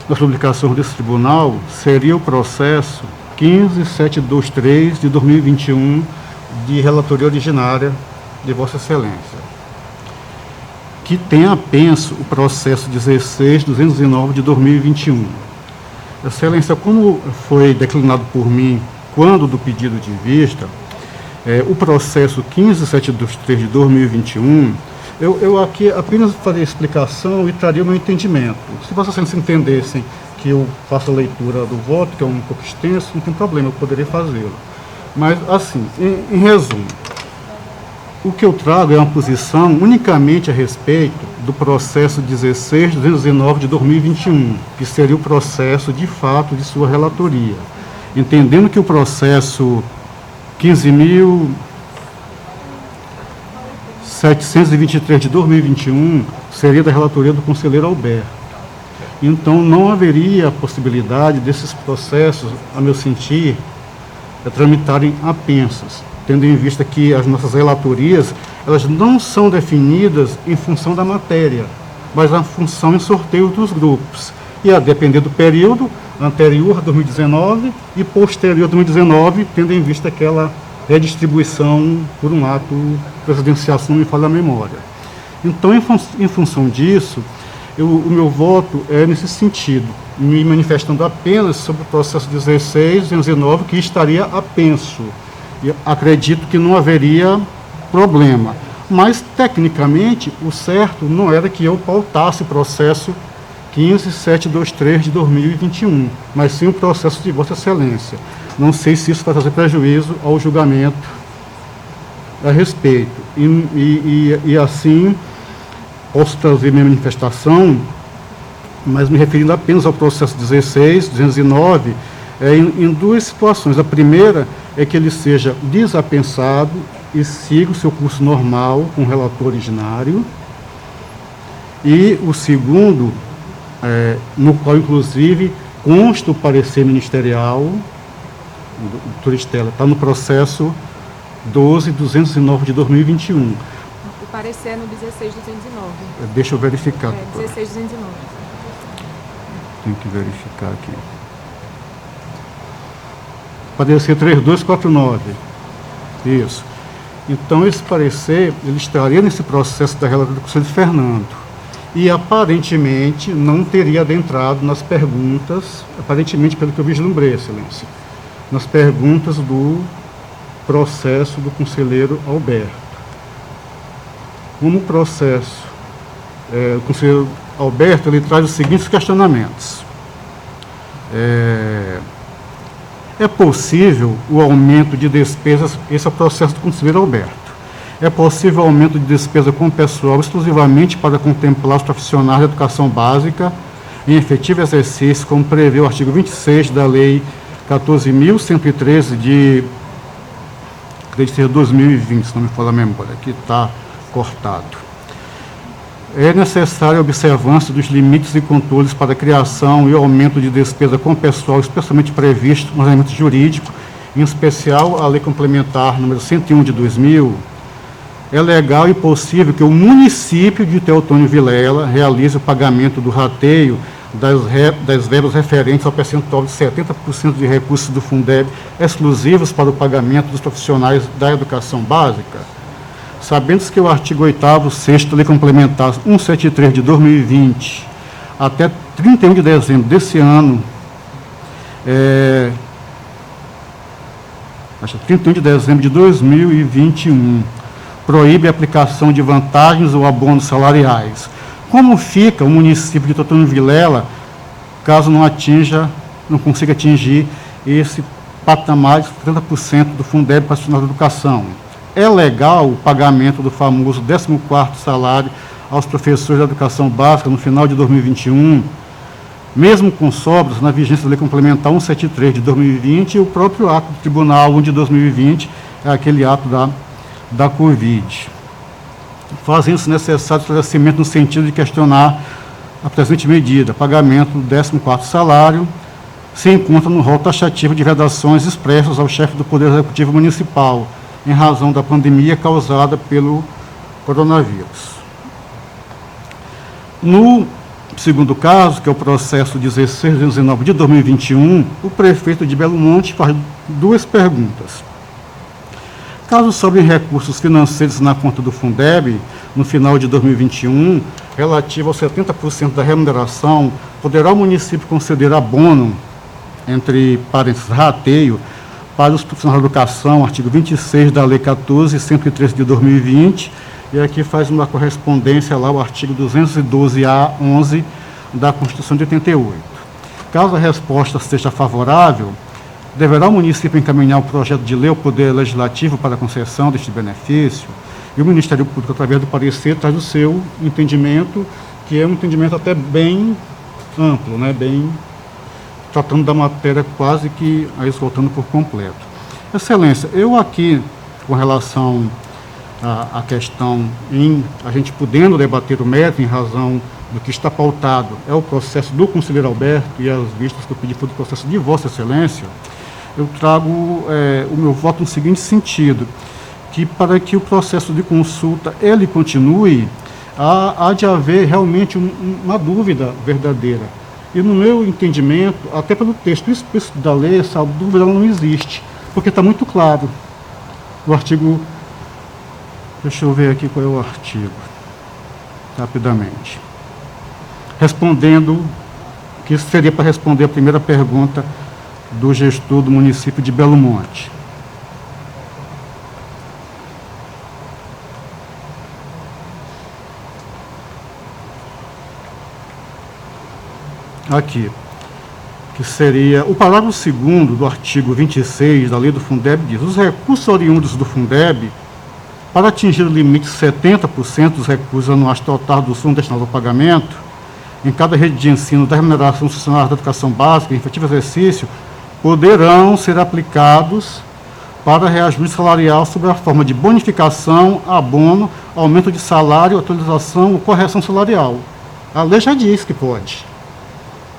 da publicação desse tribunal, seria o processo 15723 de 2021 de relatoria originária de Vossa Excelência, que tem apenso o processo 16209 de 2021. Excelência, como foi declinado por mim quando do pedido de vista, o processo 15723 de 2021, eu aqui apenas faria explicação e traria o meu entendimento. Se Vossa Excelência entendessem que eu faço a leitura do voto, que é um pouco extenso, não tem problema, eu poderia fazê-lo. Mas, assim, em resumo, o que eu trago é uma posição unicamente a respeito do processo 16209 de 2021, que seria o processo, de fato, de sua relatoria. Entendendo que o processo 15.723 de 2021 seria da relatoria do conselheiro Alberto. Então, não haveria a possibilidade desses processos, a meu sentir, tramitarem apensos, tendo em vista que as nossas relatorias, elas não são definidas em função da matéria, mas a função em sorteio dos grupos. E a depender do período anterior a 2019 e posterior a 2019, tendo em vista aquela redistribuição por um ato presidencial, se não me falha a memória. Então, em função disso, o meu voto é nesse sentido, me manifestando apenas sobre o processo 16209, que estaria apenso. E acredito que não haveria problema. Mas, tecnicamente, o certo não era que eu pautasse o processo 15723 de 2021, mas sim o processo de Vossa Excelência. Não sei se isso vai trazer prejuízo ao julgamento a respeito. E assim, posso trazer minha manifestação, mas me referindo apenas ao processo 16209, em duas situações. A primeira é que ele seja desapensado e siga o seu curso normal com o relator originário. E o segundo, no qual, inclusive, consta o parecer ministerial, doutor Estela, está no processo 12.209 de 2021. O parecer é no 16.209. Deixa eu verificar. 16.209. Tenho que verificar aqui. Parecer 3249. Isso. Então, esse parecer, ele estaria nesse processo da relatoria do Conselho Fernando. E, aparentemente, não teria adentrado nas perguntas, aparentemente, pelo que eu vislumbrei, Excelência, nas perguntas do processo do conselheiro Alberto. Como processo, o conselheiro Alberto, ele traz os seguintes questionamentos. É possível o aumento de despesas, esse é o processo do conselheiro Alberto, é possível o aumento de despesa com o pessoal exclusivamente para contemplar os profissionais da educação básica, em efetivo exercício, como prevê o artigo 26 da Lei 14.113 de 2020, se não me falha a memória, que está cortado. É necessária a observância dos limites e controles para a criação e aumento de despesa com pessoal, especialmente previsto no ordenamento jurídico, em especial a Lei Complementar número 101 de 2000. É legal e possível que o município de Teotônio Vilela realize o pagamento do rateio das verbas referentes ao percentual de 70% de recursos do Fundeb exclusivos para o pagamento dos profissionais da educação básica, sabendo-se que o artigo 8º, 6º da Lei Complementar 173 de 2020, até 31 de dezembro desse ano, 31 de dezembro de 2021, proíbe a aplicação de vantagens ou abonos salariais. Como fica o município de Teotônio Vilela, caso não consiga atingir esse patamar de 70% do Fundeb para a educação? É legal o pagamento do famoso 14º salário aos professores da educação básica no final de 2021, mesmo com sobras na vigência da Lei Complementar 173 de 2020 e o próprio ato do Tribunal 1 de 2020, é aquele ato da Covid. Fazendo-se necessário esclarecimento no sentido de questionar a presente medida. Pagamento do 14º salário se encontra no rol taxativo de redações expressas ao chefe do Poder Executivo Municipal, em razão da pandemia causada pelo coronavírus. No segundo caso, que é o processo 1619 de 2021, o prefeito de Belo Monte faz duas perguntas. Caso sobrem recursos financeiros na conta do Fundeb, no final de 2021, relativo aos 70% da remuneração, poderá o município conceder abono, entre parênteses, rateio, para os profissionais da educação, artigo 26 da Lei 14.113 de 2020, e aqui faz uma correspondência lá ao artigo 212A11 da Constituição de 88. Caso a resposta seja favorável, deverá o município encaminhar o projeto de lei ao Poder Legislativo para a concessão deste benefício, e o Ministério Público, através do parecer, traz o seu entendimento, que é um entendimento até bem amplo, né, bem tratando da matéria quase que a esgotando por completo. Excelência, eu aqui, com relação à questão a gente podendo debater o mérito em razão do que está pautado, é o processo do conselheiro Alberto e as vistas que eu pedi foi do processo de Vossa Excelência, eu trago o meu voto no seguinte sentido, que para que o processo de consulta ele continue, há de haver realmente uma dúvida verdadeira. E no meu entendimento, até pelo texto explícito da lei, essa dúvida não existe, porque está muito claro. O artigo, deixa eu ver aqui qual é o artigo, rapidamente. Respondendo, que seria para responder a primeira pergunta do gestor do município de Belo Monte. Aqui, que seria o parágrafo 2º do artigo 26 da lei do Fundeb, diz: os recursos oriundos do Fundeb, para atingir o limite de 70% dos recursos anuais totais do fundo destinado ao pagamento, em cada rede de ensino da remuneração dos funcionários da educação básica em efetivo exercício, poderão ser aplicados para reajuste salarial sob a forma de bonificação, abono, aumento de salário, atualização ou correção salarial. A lei já diz que pode.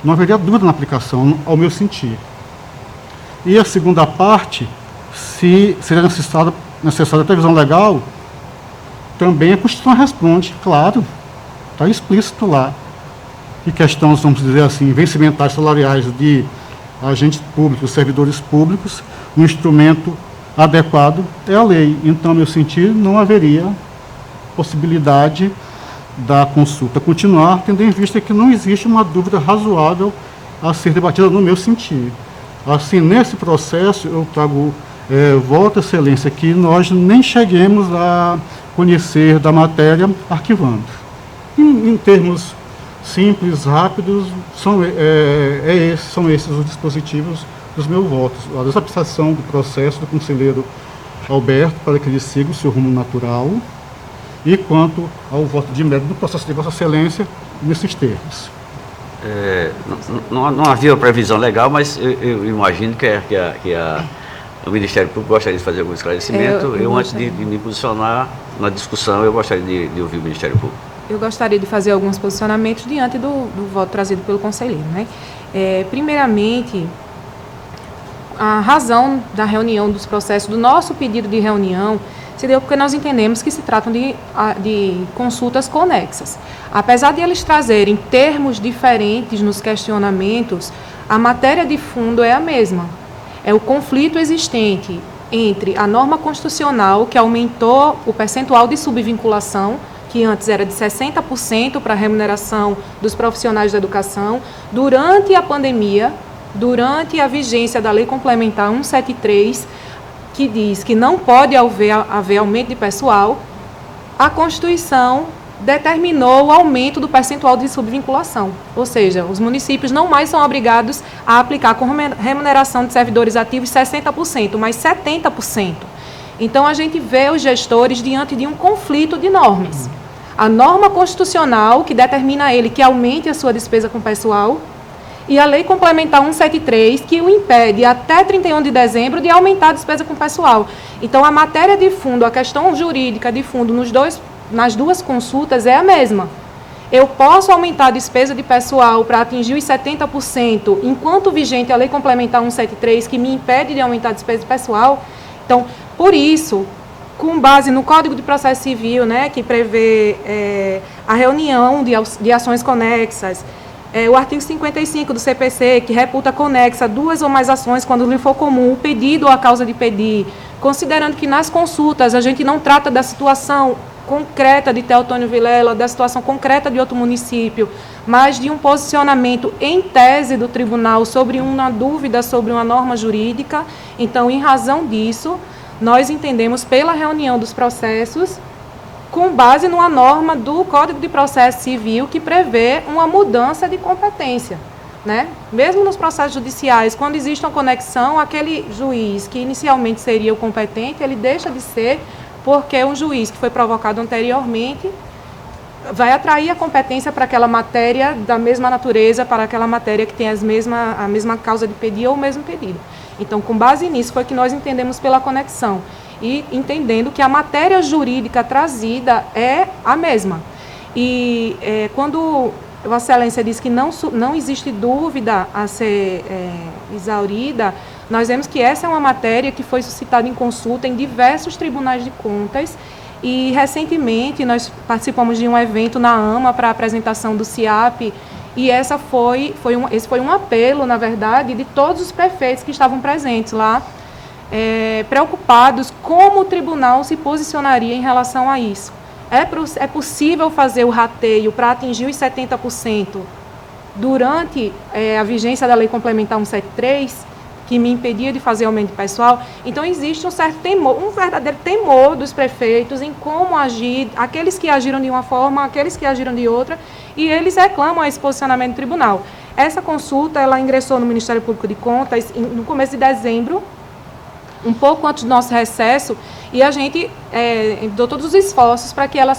Não haveria dúvida na aplicação, ao meu sentir. E a segunda parte, se seria necessária a previsão legal, também a Constituição responde, claro, está explícito lá. Que questões, vamos dizer assim, vencimentais salariais de agentes públicos, servidores públicos, um instrumento adequado é a lei. Então, ao meu sentir, não haveria possibilidade da consulta continuar, tendo em vista que não existe uma dúvida razoável a ser debatida no meu sentir. Assim, nesse processo, eu trago voto, Excelência, que nós nem cheguemos a conhecer da arquivando. Em termos simples, rápidos, são esses os dispositivos dos meus votos. A desaplicação do processo do conselheiro Alberto para que ele siga o seu rumo natural, e quanto ao voto de mérito do processo de Vossa Excelência nesses termos. Não havia previsão legal, mas eu imagino que o Ministério Público gostaria de fazer algum esclarecimento. Antes de me posicionar na discussão, eu gostaria de ouvir o Ministério Público. Eu gostaria de fazer alguns posicionamentos diante do voto trazido pelo conselheiro, né? Primeiramente, a razão da reunião dos processos, do nosso pedido de reunião, se deu porque nós entendemos que se tratam de consultas conexas. Apesar de eles trazerem termos diferentes nos questionamentos, a matéria de fundo é a mesma. É o conflito existente entre a norma constitucional, que aumentou o percentual de subvinculação, que antes era de 60% para a remuneração dos profissionais da educação, durante a pandemia, durante a vigência da Lei Complementar 173, que diz que não pode haver aumento de pessoal, a Constituição determinou o aumento do percentual de subvinculação. Ou seja, os municípios não mais são obrigados a aplicar com remuneração de servidores ativos 60%, mas 70%. Então, a gente vê os gestores diante de um conflito de normas. A norma constitucional, que determina a ele que aumente a sua despesa com pessoal, e a Lei Complementar 173, que o impede até 31 de dezembro de aumentar a despesa com pessoal. Então, a matéria de fundo, a questão jurídica de fundo nas duas consultas é a mesma. Eu posso aumentar a despesa de pessoal para atingir os 70%, enquanto vigente a Lei Complementar 173, que me impede de aumentar a despesa de pessoal. Então, por isso, com base no Código de Processo Civil, né, que prevê a reunião de ações conexas, o artigo 55 do CPC, que reputa conexa duas ou mais ações quando lhe for comum o pedido ou a causa de pedir, considerando que nas consultas a gente não trata da situação concreta de Teotônio Vilela, da situação concreta de outro município, mas de um posicionamento em tese do tribunal sobre uma dúvida sobre uma norma jurídica. Então, em razão disso, nós entendemos pela reunião dos processos com base numa norma do Código de Processo Civil que prevê uma mudança de competência, né? Mesmo nos processos judiciais, quando existe uma conexão, aquele juiz que inicialmente seria o competente, ele deixa de ser, porque um juiz que foi provocado anteriormente vai atrair a competência para aquela matéria da mesma natureza, para aquela matéria que tem a mesma causa de pedir ou o mesmo pedido. Então, com base nisso, foi que nós entendemos pela conexão. E entendendo que a matéria jurídica trazida é a mesma. E quando Vossa Excelência diz que não existe dúvida a ser exaurida, nós vemos que essa é uma matéria que foi suscitada em consulta em diversos tribunais de contas e, recentemente, nós participamos de um evento na AMA para a apresentação do CIAP e esse foi um apelo, na verdade, de todos os prefeitos que estavam presentes lá, preocupados como o tribunal se posicionaria em relação a isso. É possível fazer o rateio para atingir os 70% durante a vigência da Lei Complementar 173, que me impedia de fazer aumento de pessoal? Então, existe um certo temor, um verdadeiro temor dos prefeitos em como agir, aqueles que agiram de uma forma, aqueles que agiram de outra, e eles reclamam esse posicionamento do tribunal. Essa consulta, ela ingressou no Ministério Público de Contas no começo de dezembro, um pouco antes do nosso recesso, e a gente deu todos os esforços para que ela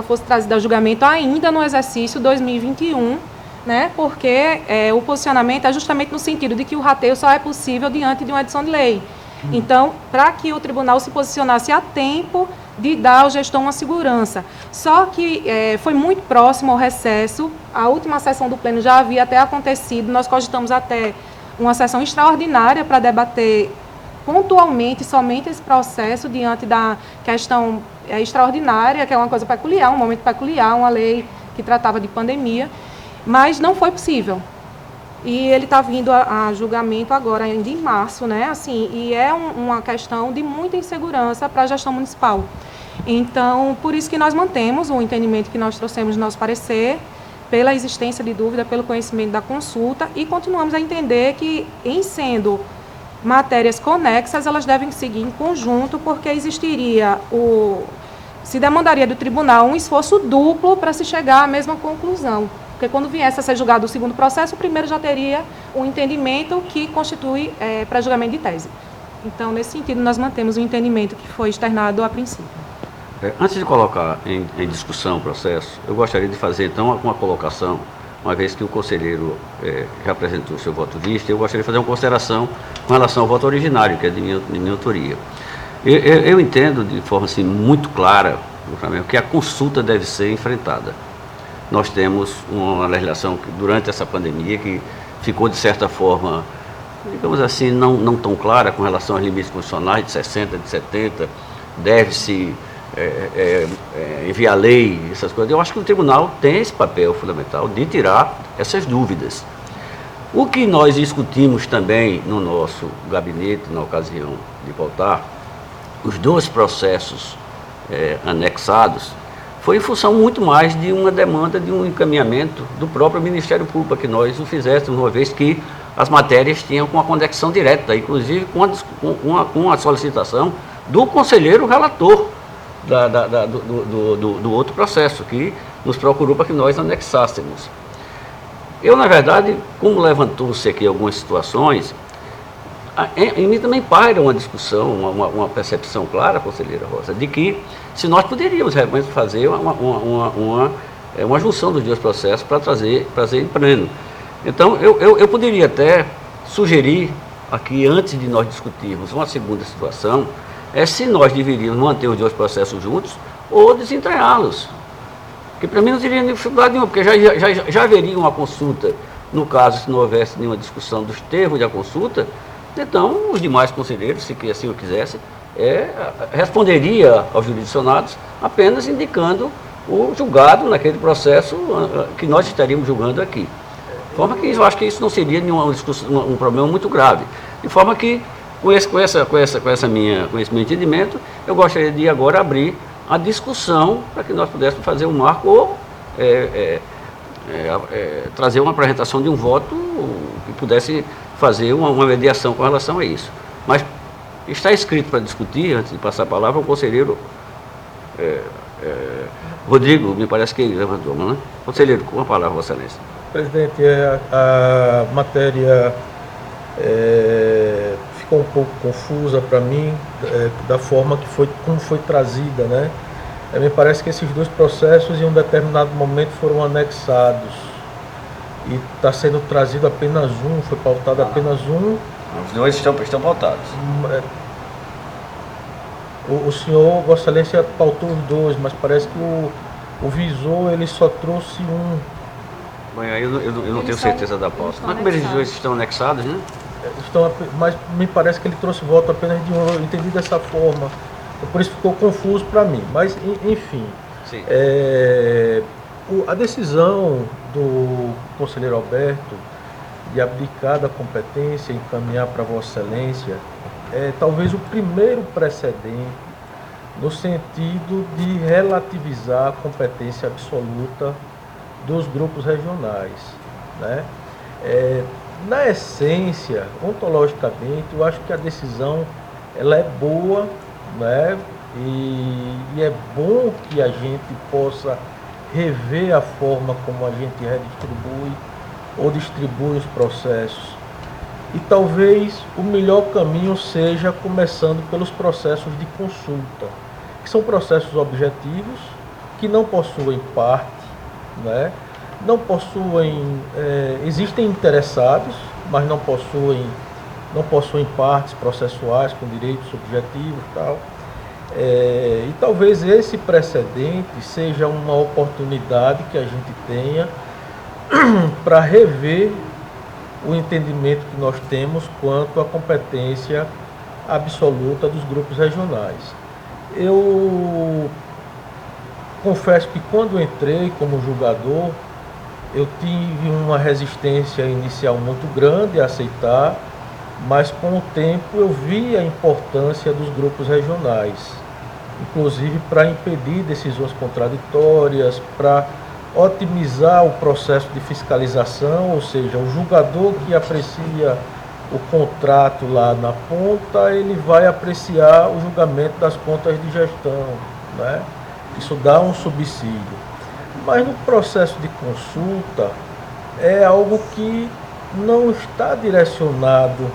fosse trazida a julgamento ainda no exercício 2021, né? Porque o posicionamento é justamente no sentido de que o rateio só é possível diante de uma edição de lei. Então, para que o tribunal se posicionasse a tempo de dar ao gestor uma segurança. Só que foi muito próximo ao recesso, a última sessão do pleno já havia até acontecido, nós cogitamos até uma sessão extraordinária para debater pontualmente somente esse processo diante da questão extraordinária, que é uma coisa peculiar, um momento peculiar, uma lei que tratava de pandemia, mas não foi possível. E ele está vindo a julgamento agora, ainda em março, né? Assim, e é uma questão de muita insegurança para a gestão municipal. Então, por isso que nós mantemos o entendimento que nós trouxemos no nosso parecer, pela existência de dúvida, pelo conhecimento da consulta, e continuamos a entender que, em sendo matérias conexas, elas devem seguir em conjunto, porque se demandaria do tribunal um esforço duplo para se chegar à mesma conclusão. Porque quando viesse a ser julgado o segundo processo, o primeiro já teria um entendimento que constitui pré-julgamento de tese. Então, nesse sentido, nós mantemos o entendimento que foi externado a princípio. Antes de colocar em discussão o processo, eu gostaria de fazer, então, uma colocação uma vez que o conselheiro já apresentou o seu voto visto, eu gostaria de fazer uma consideração com relação ao voto originário, que é de minha autoria. Eu entendo de forma assim, muito clara que a consulta deve ser enfrentada. Nós temos uma legislação que, durante essa pandemia, que ficou, de certa forma, digamos assim, não tão clara com relação aos limites constitucionais de 60, de 70, deve-se enviar lei, essas coisas. Eu acho que o tribunal tem esse papel fundamental de tirar essas dúvidas. O que nós discutimos também no nosso gabinete, na ocasião de votar, os 2 processos anexados, foi em função muito mais de uma demanda, de um encaminhamento do próprio Ministério Público, para que nós o fizéssemos, uma vez que as matérias tinham uma conexão direta, inclusive com a solicitação do conselheiro relator do outro processo, que nos procurou para que nós anexássemos. Eu, na verdade, como levantou-se aqui algumas situações, em mim também paira uma discussão, uma percepção clara, conselheira Rosa, de que se nós poderíamos realmente fazer uma junção dos 2 processos para trazer em pleno. Então, eu poderia até sugerir aqui, antes de nós discutirmos uma segunda situação, se nós deveríamos manter os 2 processos juntos ou desentranhá-los. Que para mim não teria dificuldade nenhuma, porque já haveria uma consulta, no caso, se não houvesse nenhuma discussão dos termos da consulta. Então, os demais conselheiros, se assim o quisessem, responderia aos jurisdicionados apenas indicando o julgado naquele processo que nós estaríamos julgando aqui. De forma que eu acho que isso não seria um problema muito grave. De forma que, com esse meu entendimento, eu gostaria de agora abrir a discussão para que nós pudéssemos fazer um marco ou trazer uma apresentação de um voto que pudesse fazer uma mediação com relação a isso. Mas está escrito para discutir, antes de passar a palavra, o conselheiro Rodrigo, me parece que ele levantou, não é? Conselheiro, com a palavra, Vossa Excelência. Presidente, a matéria ficou um pouco confusa para mim, da forma como foi trazida, né? Me parece que esses 2 processos, em um determinado momento, foram anexados. E está sendo trazido apenas um, foi pautado apenas um. Os 2 estão pautados. O senhor, Vossa Excelência, pautou os 2, mas parece que o visor ele só trouxe um. Bem, aí eu não tenho certeza da pauta. Mas como eles 2 estão anexados, né? Mas me parece que ele trouxe voto apenas de um, eu entendi dessa forma. Por isso ficou confuso para mim. Mas, enfim, a decisão do conselheiro Alberto de abdicar da competência e encaminhar para Vossa Excelência talvez o primeiro precedente no sentido de relativizar a competência absoluta dos grupos regionais, né? Na essência, ontologicamente, eu acho que a decisão ela é boa, né? E é bom que a gente possa rever a forma como a gente redistribui ou distribui os processos. E talvez o melhor caminho seja começando pelos processos de consulta, que são processos objetivos, que não possuem parte, né? Não possuem, existem interessados, mas não possuem partes processuais com direitos subjetivos e tal. E talvez esse precedente seja uma oportunidade que a gente tenha para rever o entendimento que nós temos quanto à competência absoluta dos grupos regionais. Eu confesso que quando entrei como julgador, eu tive uma resistência inicial muito grande a aceitar, mas com o tempo eu vi a importância dos grupos regionais, inclusive para impedir decisões contraditórias, para otimizar o processo de fiscalização, ou seja, o julgador que aprecia o contrato lá na ponta, ele vai apreciar o julgamento das contas de gestão, né? Isso dá um subsídio. Mas no processo de consulta é algo que não está direcionado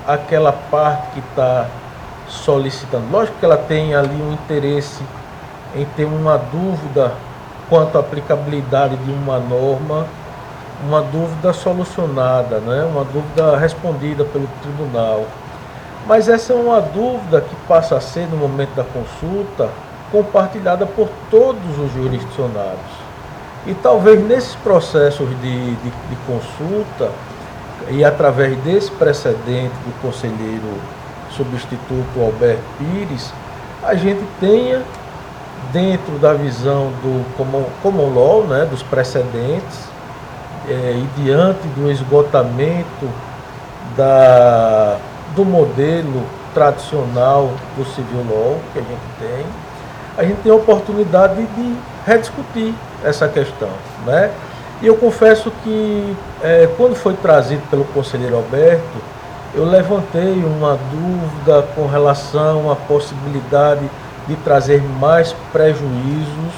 àquela parte que está solicitando. Lógico que ela tem ali um interesse em ter uma dúvida quanto à aplicabilidade de uma norma uma dúvida solucionada, né? Uma dúvida respondida pelo tribunal. Mas essa é uma dúvida que passa a ser, no momento da consulta, compartilhada por todos os jurisdicionados. E talvez nesses processos de consulta, e através desse precedente do conselheiro substituto Alberto Pires, a gente tenha, dentro da visão do common law, né, dos precedentes, e diante do esgotamento do modelo tradicional do civil law que a gente tem a oportunidade de rediscutir essa questão, né? E eu confesso que quando foi trazido pelo conselheiro Alberto, eu levantei uma dúvida com relação à possibilidade de trazer mais prejuízos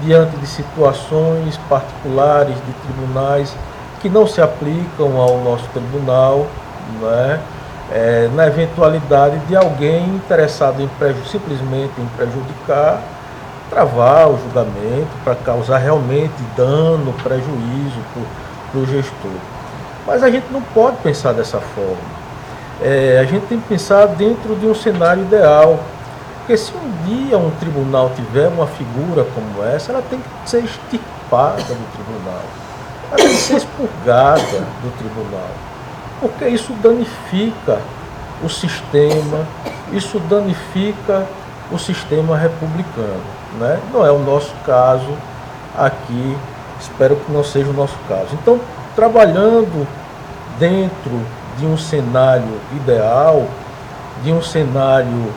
diante de situações particulares de tribunais que não se aplicam ao nosso tribunal, né? Na eventualidade de alguém interessado em simplesmente em prejudicar, travar o julgamento para causar realmente dano, prejuízo para o gestor. Mas a gente não pode pensar dessa forma. A gente tem que pensar dentro de um cenário ideal. Porque se um dia um tribunal tiver uma figura como essa, ela tem que ser extirpada do tribunal. Ela tem que ser expurgada do tribunal. Porque isso danifica o sistema, isso danifica o sistema republicano, né? Não é o nosso caso aqui, espero que não seja o nosso caso. Então, trabalhando dentro de um cenário ideal, de um cenário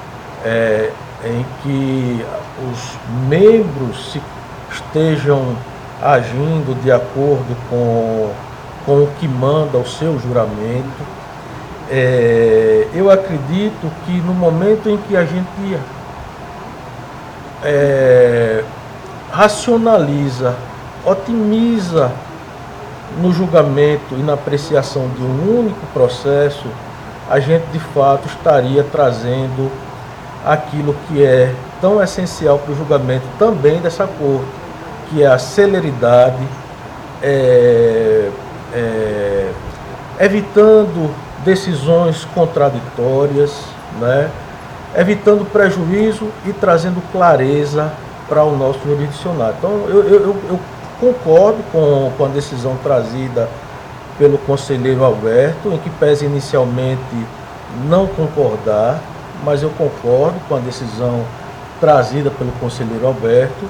em que os membros estejam agindo de acordo com o que manda o seu juramento, eu acredito que no momento em que a gente racionaliza, otimiza no julgamento e na apreciação de um único processo, a gente de fato estaria trazendo aquilo que é tão essencial para o julgamento também dessa corte, que é a celeridade, evitando decisões contraditórias, né? Evitando prejuízo e trazendo clareza para o nosso jurisdicionário. Então, eu concordo com a decisão trazida pelo conselheiro Alberto, em que pese inicialmente não concordar, mas eu concordo com a decisão trazida pelo conselheiro Alberto,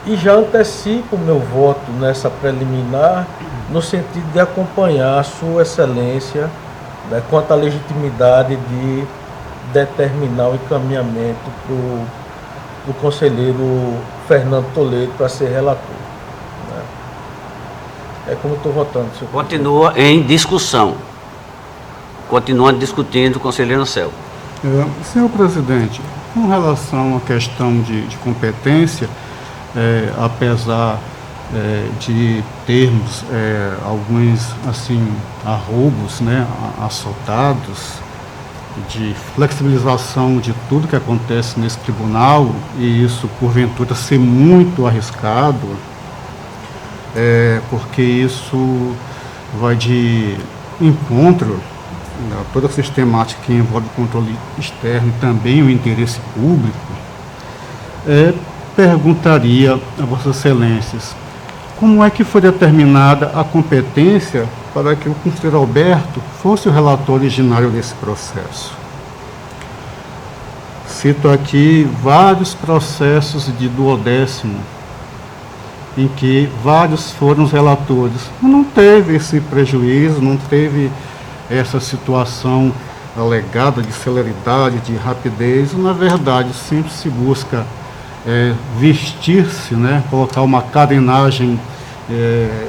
e já antecipo o meu voto nessa preliminar, no sentido de acompanhar a Sua Excelência, né, quanto à legitimidade de determinar o encaminhamento do conselheiro Fernando Toledo para ser relator. Né? É como eu estou votando. Continua em discussão. Continua discutindo o conselheiro Anselmo. Senhor presidente, com relação à questão de competência, apesar de termos alguns assim arroubos, né, assaltados, de flexibilização de tudo que acontece nesse tribunal, e isso porventura ser muito arriscado, porque isso vai de encontro a toda a sistemática que envolve o controle externo e também o interesse público, perguntaria a Vossas Excelências como é que foi determinada a competência para que o conselheiro Alberto fosse o relator originário desse processo. Cito aqui vários processos de duodécimo, em que vários foram os relatores. Não teve esse prejuízo, não teve essa situação alegada de celeridade, de rapidez. Na verdade, sempre se busca vestir-se, né, colocar uma carenagem,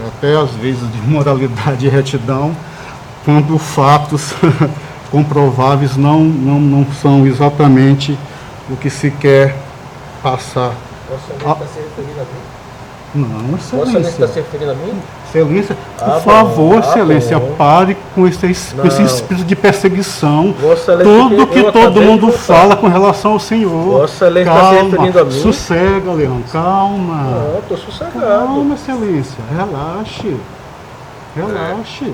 até às vezes de moralidade e retidão, quando fatos comprováveis não são exatamente o que se quer passar. Não, Vossa Excelência excelência. está se referindo a mim? Excelência, por Ah, favor, bom, excelência, bom. pare com esse espírito de perseguião. Vossa Excelência, Tudo que eu todo acabei mundo de voltar. fala com relação ao senhor. Vossa Excelência está se Calma, referindo a mim? sossega, Leão, calma. Não, estou sossegado. Calma, excelência, relaxe. Relaxe.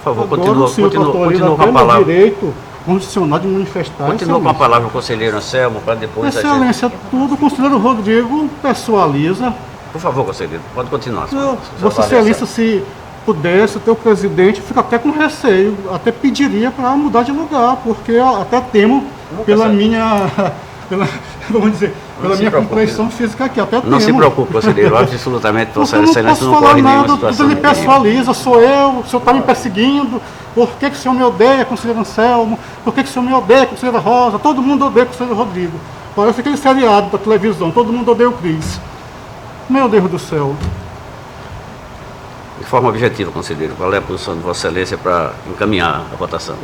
Por favor, Agora o senhor continua com a até no palavra. direito constitucional de manifestar. Continua com a excelência. palavra o conselheiro Anselmo, para depois a gente... Excelência, tudo o conselheiro Rodrigo pessoaliza. Por favor, conselheiro, pode continuar. Vossa Excelência, se pudesse, o teu presidente fica até com receio, até pediria para mudar de lugar, porque até temo pela minha, vamos dizer, pela minha compreensão física aqui, até temo. Não se preocupe, conselheiro, absolutamente, Vossa Eu não Excelência posso não falar corre nenhuma nada, situação tudo me de perigo. pessoaliza, sou eu, o senhor está me perseguindo, por que o senhor me odeia, conselheiro Anselmo, por que o senhor me odeia, conselheira Rosa, todo mundo odeia o conselheiro Rodrigo. Parece aquele seriado da televisão, todo mundo odeia o Cris. Meu Deus do céu. De forma objetiva, conselheiro, qual é a posição de Vossa Excelência para encaminhar a votação?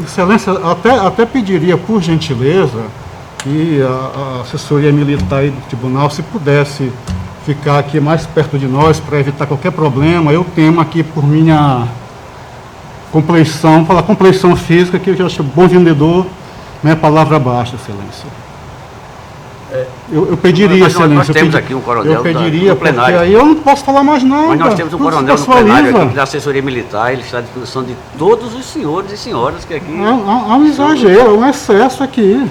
Excelência, até pediria, por gentileza, que a assessoria militar e do tribunal, se pudesse ficar aqui mais perto de nós para evitar qualquer problema. Eu temo aqui por minha compleição, pela compleição física, que eu já acho bom vendedor, minha palavra baixa, excelência. Eu pediria, Mas nós excelência. temos aqui um coronel eu pediria, do plenário. porque aí eu não posso falar mais nada. Mas nós temos um Tudo se coronel no pessoaliza. plenário aqui da assessoria militar, ele está à disposição de todos os senhores e senhoras que aqui... Há um exagero, um excesso aqui.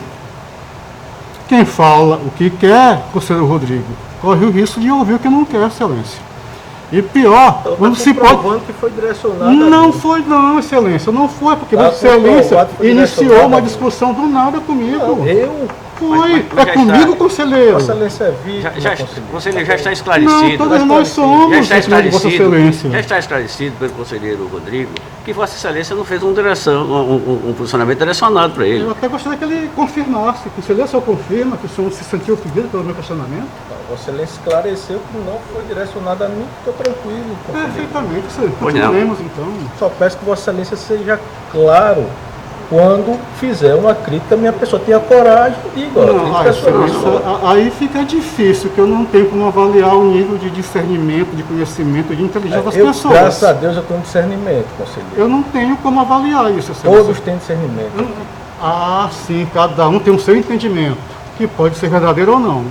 Quem fala o que quer, conselheiro Rodrigo, corre o risco de ouvir o que não quer, excelência. E pior, Então, quando tá se pode... comprovando que foi direcionado Não a mim. foi não, excelência, não foi, porque Tá Vossa Excelência comprovado que foi iniciou direcionado uma a mim. discussão do nada comigo. Não, eu, Foi, mas é já comigo, está. conselheiro. Vossa Excelência é vítima, Conselheiro, já está Não, esclarecido. todos nós somos, Já está senhor de Vossa esclarecido, Excelência. já está esclarecido pelo conselheiro Rodrigo que Vossa Excelência não fez um posicionamento direcionado para ele. Eu até gostaria que ele confirmasse. Conselheiro, o senhor confirma que o senhor se sentiu ofendido pelo meu questionamento? Vossa Excelência esclareceu que não foi direcionado a mim, estou tranquilo. conselheiro. Perfeitamente, senhor. Pois não. Continuemos então. Só peço que Vossa Excelência seja claro quando fizer uma crítica, minha pessoa tenha coragem e diga, ó, Não, crítica é sua. aí fica difícil, que eu não tenho como avaliar o nível de discernimento, de conhecimento, de inteligência das pessoas. Graças a Deus eu tenho discernimento, conselheiro. Eu não tenho como avaliar isso, excelência. Todos têm discernimento. Ah, sim, cada um tem o seu entendimento, que pode ser verdadeiro ou não.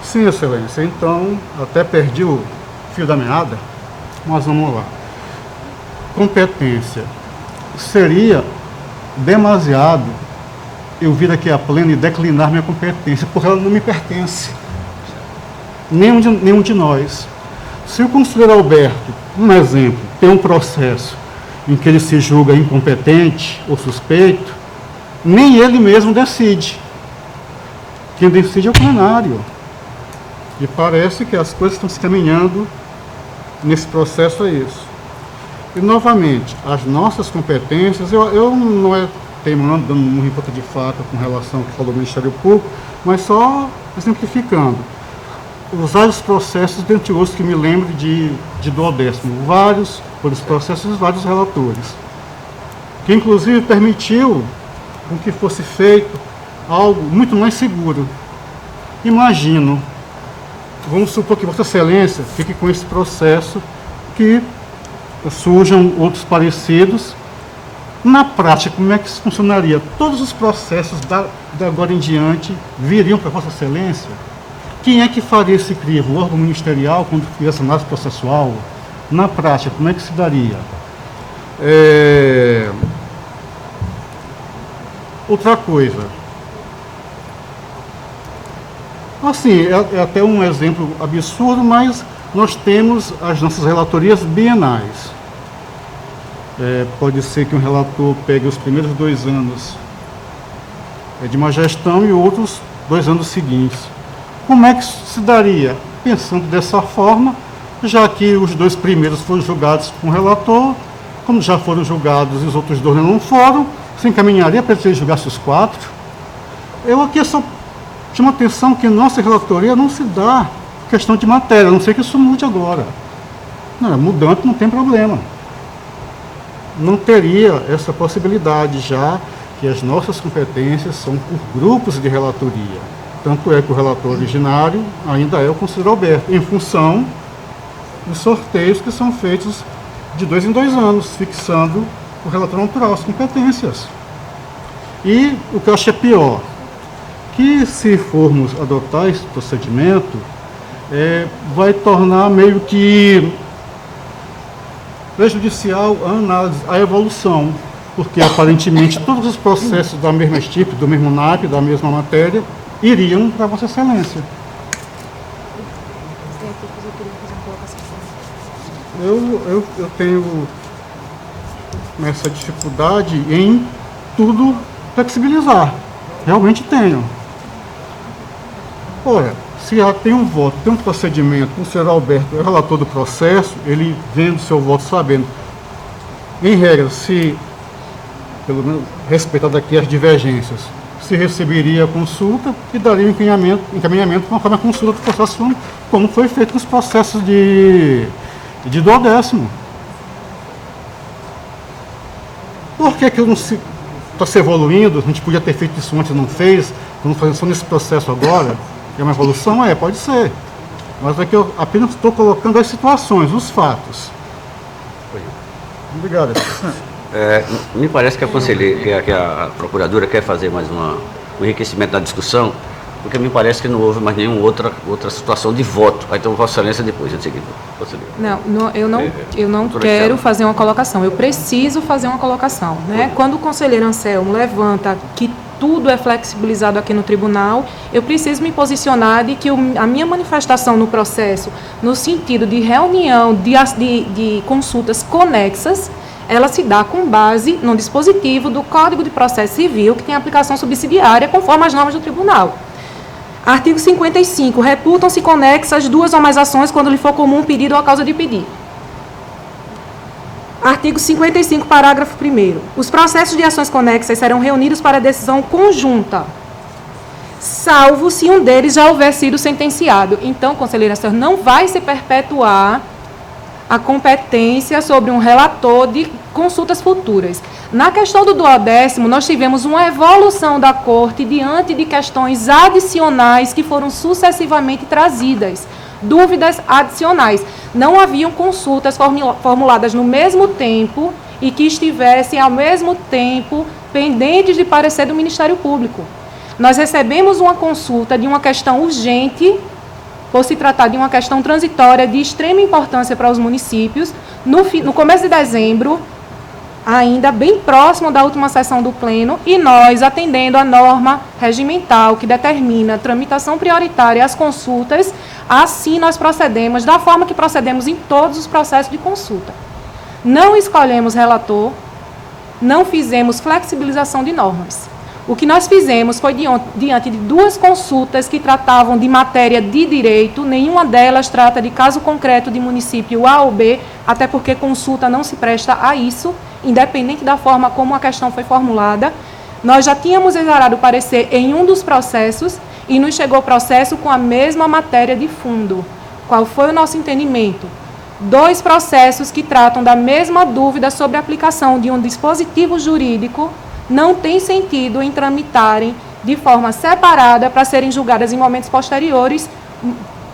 Sim, excelência. Então, até perdi o fio da meada, mas vamos lá. Competência. Seria demasiado eu vir aqui a pleno e declinar minha competência, porque ela não me pertence. Nenhum de nós. Se o conselheiro Alberto, um exemplo, tem um processo em que ele se julga incompetente ou suspeito, nem ele mesmo decide. Quem decide é o plenário. E parece que as coisas estão se caminhando nesse processo a isso. E, novamente, as nossas competências, eu não tenho dando uma ponta de faca com relação ao que falou o Ministério Público, mas só exemplificando. Os vários processos, dentre outros que me lembro de duodécimo, vários processos, vários relatores, que inclusive permitiu com que fosse feito algo muito mais seguro. Imagino, vamos supor que Vossa Excelência fique com esse processo, que surjam outros parecidos. Na prática, como é que isso funcionaria? Todos os processos da agora em diante viriam para Vossa Excelência? Quem é que faria esse crivo? O órgão ministerial, quando fizesse análise processual? Na prática, como é que se daria? Outra coisa. Assim, é até um exemplo absurdo, mas nós temos as nossas relatorias bienais. Pode ser que um relator pegue os primeiros 2 anos de uma gestão e outros 2 anos seguintes. Como é que se daria? Pensando dessa forma, já que os 2 primeiros foram julgados com o relator, como já foram julgados e os outros 2 não foram, se encaminharia para que ele julgasse os 4. Eu aqui só chamo a atenção que nossa relatoria não se dá questão de matéria, a não ser que isso mude agora. Não, mudando não tem problema. Não teria essa possibilidade, já que as nossas competências são por grupos de relatoria. Tanto é que o relator originário ainda é o conselheiro Alberto, em função dos sorteios que são feitos de 2 em 2 anos, fixando o relator natural, as competências. E o que eu acho é pior, que se formos adotar esse procedimento, vai tornar meio que prejudicial a análise, a evolução, porque aparentemente todos os processos da mesma tipo, do mesmo naipe, da mesma matéria, iriam para Vossa Excelência. Eu tenho essa dificuldade em tudo flexibilizar. Realmente tenho. Olha, se tem um voto, tem um procedimento, o senhor Alberto é o relator do processo, ele vendo seu voto, sabendo, em regra, se, pelo menos, respeitado aqui as divergências, se receberia a consulta e daria encaminhamento conforme a consulta do processo, como foi feito nos processos de 12º. Por que não se está se evoluindo? A gente podia ter feito isso antes e não fez, vamos fazer só nesse processo agora? É uma evolução? Pode ser. Mas aqui eu apenas estou colocando as situações, os fatos. Obrigado. Me parece que a procuradora quer fazer mais um enriquecimento da discussão, porque me parece que não houve mais nenhuma outra situação de voto. Então, Vossa Excelência, depois, em seguida. Eu não quero fazer uma colocação, eu preciso fazer uma colocação. Né? Quando o conselheiro Anselmo levanta que tudo é flexibilizado aqui no tribunal, eu preciso me posicionar de que a minha manifestação no processo, no sentido de reunião de consultas conexas, ela se dá com base no dispositivo do Código de Processo Civil, que tem aplicação subsidiária, conforme as normas do tribunal. Artigo 55. Reputam-se conexas 2 ou mais ações quando lhe for comum pedido ou a causa de pedido. Artigo 55, parágrafo 1º. Os processos de ações conexas serão reunidos para decisão conjunta, salvo se um deles já houver sido sentenciado. Então, conselheira, não vai se perpetuar a competência sobre um relator de consultas futuras. Na questão do 12º, nós tivemos uma evolução da Corte diante de questões adicionais que foram sucessivamente trazidas, dúvidas adicionais. Não haviam consultas formuladas no mesmo tempo e que estivessem ao mesmo tempo pendentes de parecer do Ministério Público. Nós recebemos uma consulta de uma questão urgente, por se tratar de uma questão transitória de extrema importância para os municípios, no começo de dezembro, ainda bem próximo da última sessão do Pleno, e nós, atendendo a norma regimental que determina a tramitação prioritária às consultas, assim nós procedemos, da forma que procedemos em todos os processos de consulta. Não escolhemos relator, não fizemos flexibilização de normas. O que nós fizemos foi diante de 2 consultas que tratavam de matéria de direito, nenhuma delas trata de caso concreto de município A ou B, até porque consulta não se presta a isso, independente da forma como a questão foi formulada. Nós já tínhamos exarado o parecer em um dos processos e nos chegou o processo com a mesma matéria de fundo. Qual foi o nosso entendimento? 2 processos que tratam da mesma dúvida sobre a aplicação de um dispositivo jurídico não tem sentido em tramitarem de forma separada para serem julgadas em momentos posteriores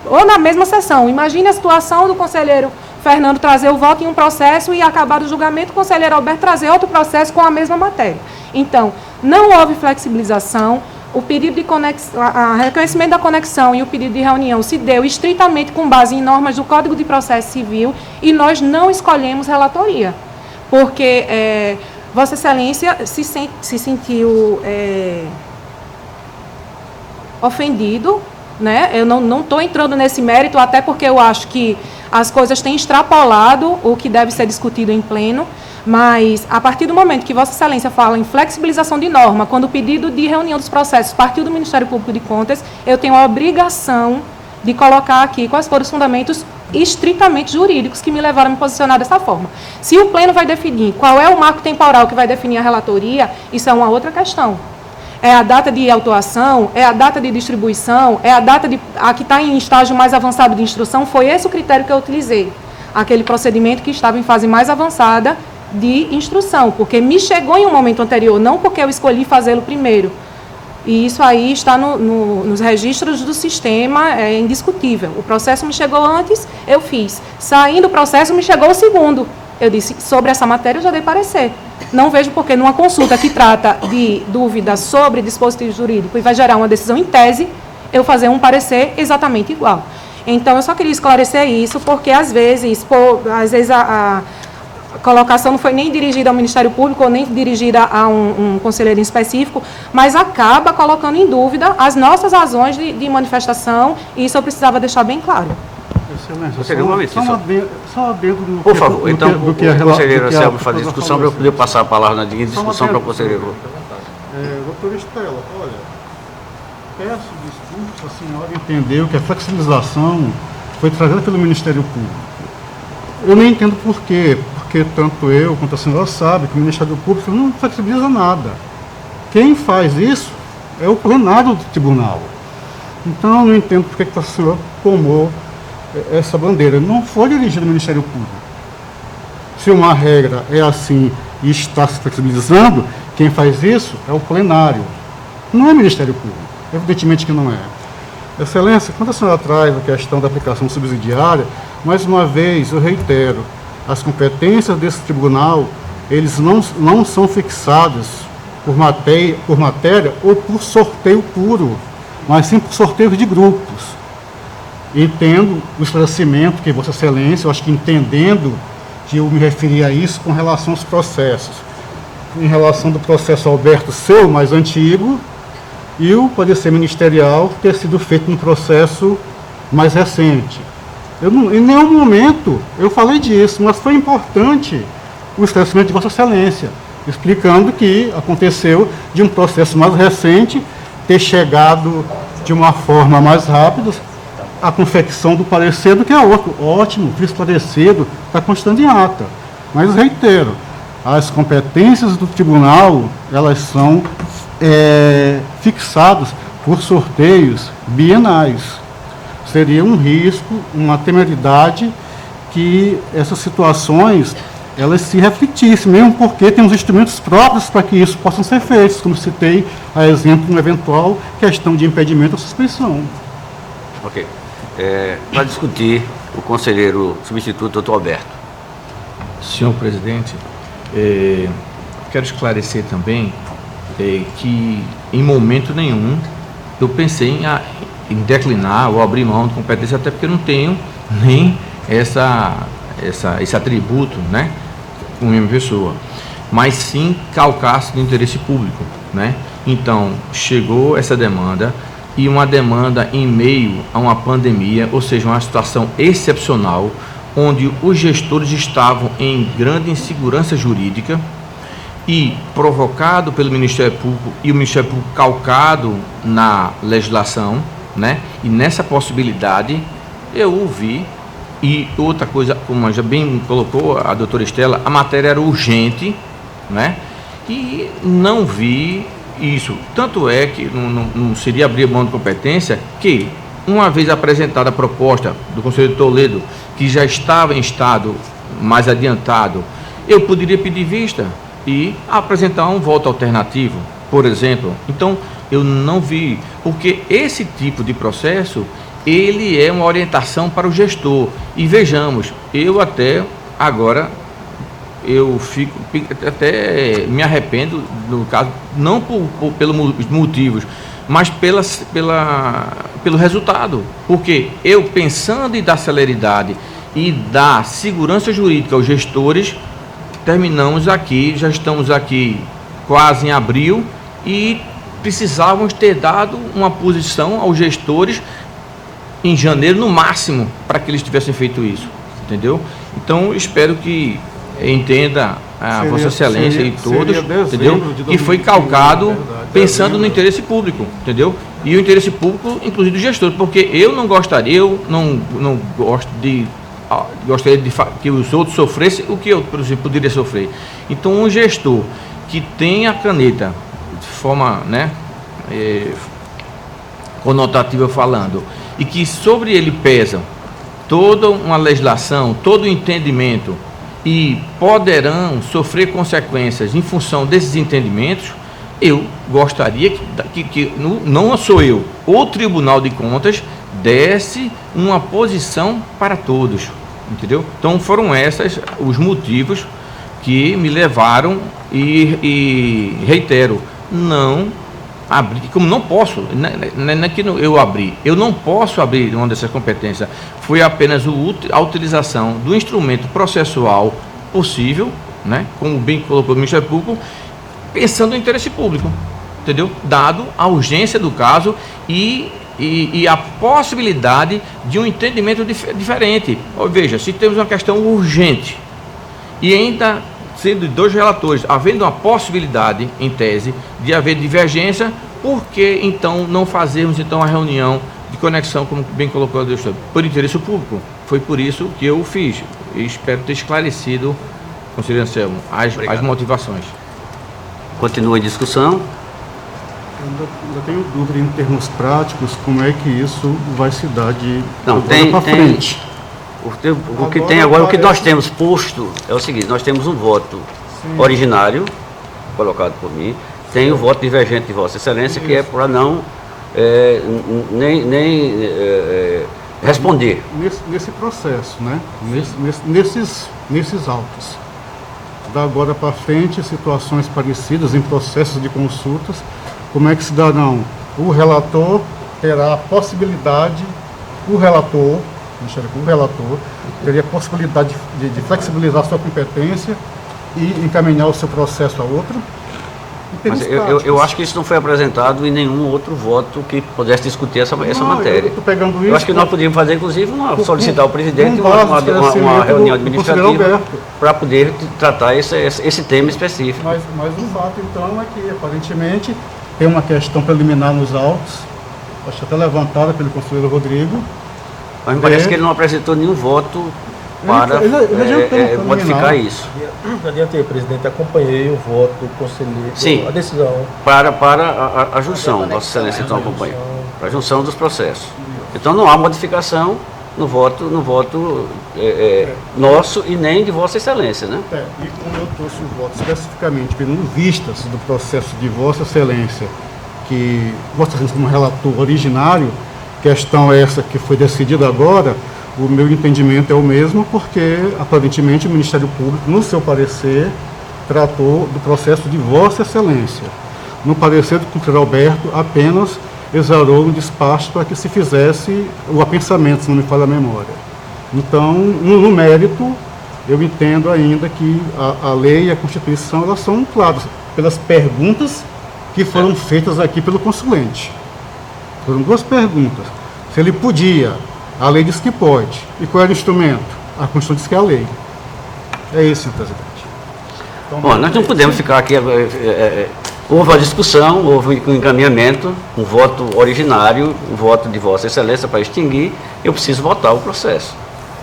ou na mesma sessão. Imagine a situação do conselheiro Fernando trazer o voto em um processo e acabar o julgamento, o conselheiro Alberto trazer outro processo com a mesma matéria. Então, não houve flexibilização, o pedido de conexão, a reconhecimento da conexão e o pedido de reunião se deu estritamente com base em normas do Código de Processo Civil e nós não escolhemos relatoria, porque Vossa Excelência se sentiu ofendido, né? Eu não estou entrando nesse mérito, até porque eu acho que as coisas têm extrapolado o que deve ser discutido em pleno, mas a partir do momento que Vossa Excelência fala em flexibilização de norma, quando o pedido de reunião dos processos partiu do Ministério Público de Contas, eu tenho a obrigação de colocar aqui quais foram os fundamentos estritamente jurídicos que me levaram a me posicionar dessa forma. Se o Pleno vai definir qual é o marco temporal que vai definir a relatoria, isso é uma outra questão. É a data de autuação, é a data de distribuição, é a data a que está em estágio mais avançado de instrução, foi esse o critério que eu utilizei. Aquele procedimento que estava em fase mais avançada de instrução, porque me chegou em um momento anterior, não porque eu escolhi fazê-lo primeiro. E isso aí está nos registros do sistema, é indiscutível. O processo me chegou antes, eu fiz. Saindo do processo, me chegou o segundo. Eu disse, sobre essa matéria eu já dei parecer. Não vejo porque numa consulta que trata de dúvidas sobre dispositivo jurídico e vai gerar uma decisão em tese, eu fazer um parecer exatamente igual. Então, eu só queria esclarecer isso, porque às vezes a colocação não foi nem dirigida ao Ministério Público ou nem dirigida a um conselheiro em específico, mas acaba colocando em dúvida as nossas razões de manifestação, e isso eu precisava deixar bem claro. Excelência, só dentro do por favor, então, do que o conselheiro Anselmo fazer discussão, para eu poder passar a palavra na discussão para o conselheiro. Doutora Estela, olha, peço desculpas, a senhora entendeu que a flexibilização foi trazida pelo Ministério Público. Eu nem entendo por quê, porque tanto eu quanto a senhora sabe que o Ministério Público não flexibiliza nada. Quem faz isso é o plenário do tribunal. Então eu não entendo por que a senhora tomou essa bandeira. Não foi dirigida ao Ministério Público. Se uma regra é assim e está se flexibilizando, quem faz isso é o plenário. Não é o Ministério Público. Evidentemente que não é. Excelência, quando a senhora traz a questão da aplicação subsidiária, mais uma vez eu reitero, as competências desse tribunal, eles não são fixadas por matéria ou por sorteio puro, mas sim por sorteio de grupos. Entendo o esclarecimento que Vossa Excelência, eu acho que entendendo que eu me referi a isso com relação aos processos. Em relação do processo Alberto seu, mais antigo, e o parecer ministerial ter sido feito num processo mais recente. Em nenhum momento eu falei disso, mas foi importante o esclarecimento de Vossa Excelência, explicando que aconteceu de um processo mais recente ter chegado de uma forma mais rápida a confecção do parecer do que a outro. Ótimo, esclarecido, está constando em ata. Mas reitero, as competências do tribunal, elas são fixadas por sorteios bienais. Seria um risco, uma temeridade que essas situações elas se refletissem, mesmo porque temos instrumentos próprios para que isso possam ser feito, como citei a exemplo de uma eventual questão de impedimento ou suspensão. Ok. Para discutir, o conselheiro substituto, doutor Alberto. Senhor presidente, quero esclarecer também que em momento nenhum eu pensei em declinar ou abrir mão de competência, até porque eu não tenho nem esse atributo, né, com minha pessoa, mas sim calcar-se do interesse público, né? Então, chegou essa demanda, e uma demanda em meio a uma pandemia, ou seja, uma situação excepcional, onde os gestores estavam em grande insegurança jurídica e provocado pelo Ministério Público, e o Ministério Público calcado na legislação, né? E nessa possibilidade eu ouvi. E outra coisa, como já bem colocou a doutora Estela, a matéria era urgente, né? E não vi isso. Tanto é que não seria abrir mão de competência, que uma vez apresentada a proposta do conselheiro Toledo, que já estava em estado mais adiantado, eu poderia pedir vista e apresentar um voto alternativo, por exemplo. Então, eu não vi, porque esse tipo de processo, ele é uma orientação para o gestor. E vejamos, eu até agora, até me arrependo, no caso, não pelos motivos, mas pelo resultado. Porque eu, pensando em dar celeridade e dar segurança jurídica aos gestores, já estamos aqui quase em abril, e precisávamos ter dado uma posição aos gestores em janeiro, no máximo, para que eles tivessem feito isso, entendeu? Então, espero que entenda a Vossa Excelência e todos, entendeu? Que foi calcado pensando no interesse público, entendeu? E o interesse público, inclusive do gestor, porque eu não gostaria, gostaria de que os outros sofressem o que eu, por exemplo, poderia sofrer. Então, um gestor que tem a caneta de forma, né, conotativa falando, e que sobre ele pesa toda uma legislação, todo o entendimento, e poderão sofrer consequências em função desses entendimentos, eu gostaria que não sou eu, o Tribunal de Contas desse uma posição para todos, entendeu? Então foram esses os motivos que me levaram e reitero, não abrir, como não posso, não é que eu não posso abrir uma dessas competências, foi apenas a utilização do instrumento processual possível, né, como bem colocou o Ministério Público, pensando no interesse público, entendeu? Dado a urgência do caso e a possibilidade de um entendimento diferente. Veja, se temos uma questão urgente e ainda sendo dois relatores, havendo uma possibilidade, em tese, de haver divergência, por que então não fazermos então a reunião de conexão, como bem colocou o Deus, por interesse público? Foi por isso que eu fiz. E espero ter esclarecido, conselheiro Anselmo, as motivações. Continua em discussão. Ainda tenho dúvida em termos práticos como é que isso vai se dar de para frente. O que tem agora, o que nós temos posto é o seguinte: nós temos um voto originário, colocado por mim, tem o voto divergente de Vossa Excelência, que é para não responder. Nesse processo, né? Nesses autos. Da agora para frente, situações parecidas em processos de consultas, como é que se dá? Não, o relator terá a possibilidade, o relator teria a possibilidade de flexibilizar sua competência e encaminhar o seu processo a outro. Mas eu acho que isso não foi apresentado em nenhum outro voto que pudesse discutir essa matéria. Eu acho que nós podíamos fazer, inclusive, solicitar ao presidente uma reunião administrativa para poder tratar esse tema específico. Mas o fato, então, é que, aparentemente, tem uma questão preliminar nos autos, acho até levantada pelo conselheiro Rodrigo. Mas me parece que ele não apresentou nenhum voto para modificar isso. Adiante aí, presidente, acompanhei o voto do conselheiro, sim, a decisão. Para a junção, Vossa Excelência então acompanha, para a junção dos processos. Então não há modificação no voto nosso e nem de Vossa Excelência, né? E como eu trouxe o voto especificamente pelo vistas do processo de Vossa Excelência, que Vossa Excelência como relator originário, questão essa que foi decidida agora, o meu entendimento é o mesmo, porque aparentemente o Ministério Público, no seu parecer, tratou do processo de Vossa Excelência. No parecer do conselheiro Alberto, apenas exarou um despacho para que se fizesse o apensamento, se não me falha a memória. Então, no mérito, eu entendo ainda que a lei e a Constituição, elas são claras, pelas perguntas que foram feitas aqui pelo consulente. Foram duas perguntas. Se ele podia, a lei diz que pode. E qual era o instrumento? A Constituição diz que é a lei. É isso, presidente. Então, bom, nós não podemos ficar aqui. Houve a discussão, houve um encaminhamento, um voto originário, um voto de Vossa Excelência para extinguir. Eu preciso votar o processo.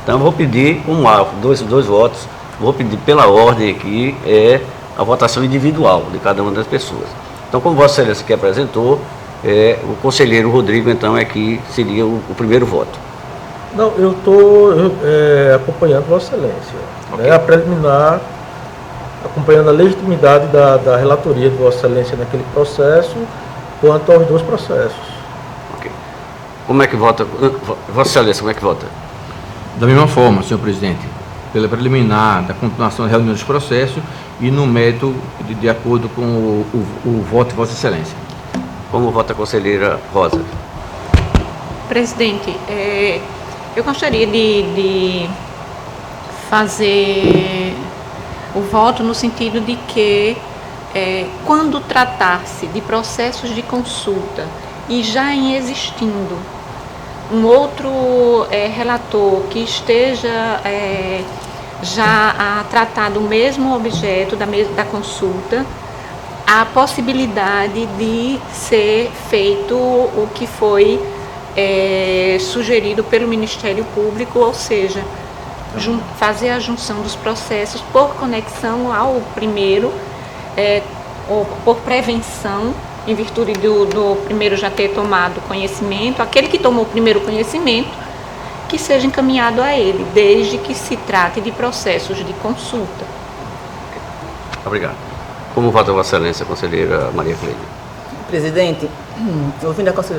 Então, eu vou pedir, como há dois votos, vou pedir pela ordem aqui, a votação individual de cada uma das pessoas. Então, como Vossa Excelência que apresentou, o conselheiro Rodrigo, então, que seria o primeiro voto. Não, eu estou acompanhando Vossa Excelência. Okay. A preliminar, acompanhando a legitimidade da relatoria de Vossa Excelência naquele processo, quanto aos dois processos. Ok. Como é que vota? Vossa Excelência, como é que vota? Da mesma forma, senhor presidente, pela preliminar, da continuação da reunião dos processos e no mérito de acordo com o voto de Vossa Excelência. Como vota a conselheira Rosa? Presidente, eu gostaria de fazer o voto no sentido de que, quando tratar-se de processos de consulta e já em existindo um outro relator que esteja já a tratar do mesmo objeto da consulta, a possibilidade de ser feito o que foi sugerido pelo Ministério Público, ou seja, fazer a junção dos processos por conexão ao primeiro, ou por prevenção, em virtude do primeiro já ter tomado conhecimento, aquele que tomou o primeiro conhecimento, que seja encaminhado a ele, desde que se trate de processos de consulta. Obrigado. Como vota Vossa Excelência, conselheira Maria Cleide? Presidente, ouvindo a conselheira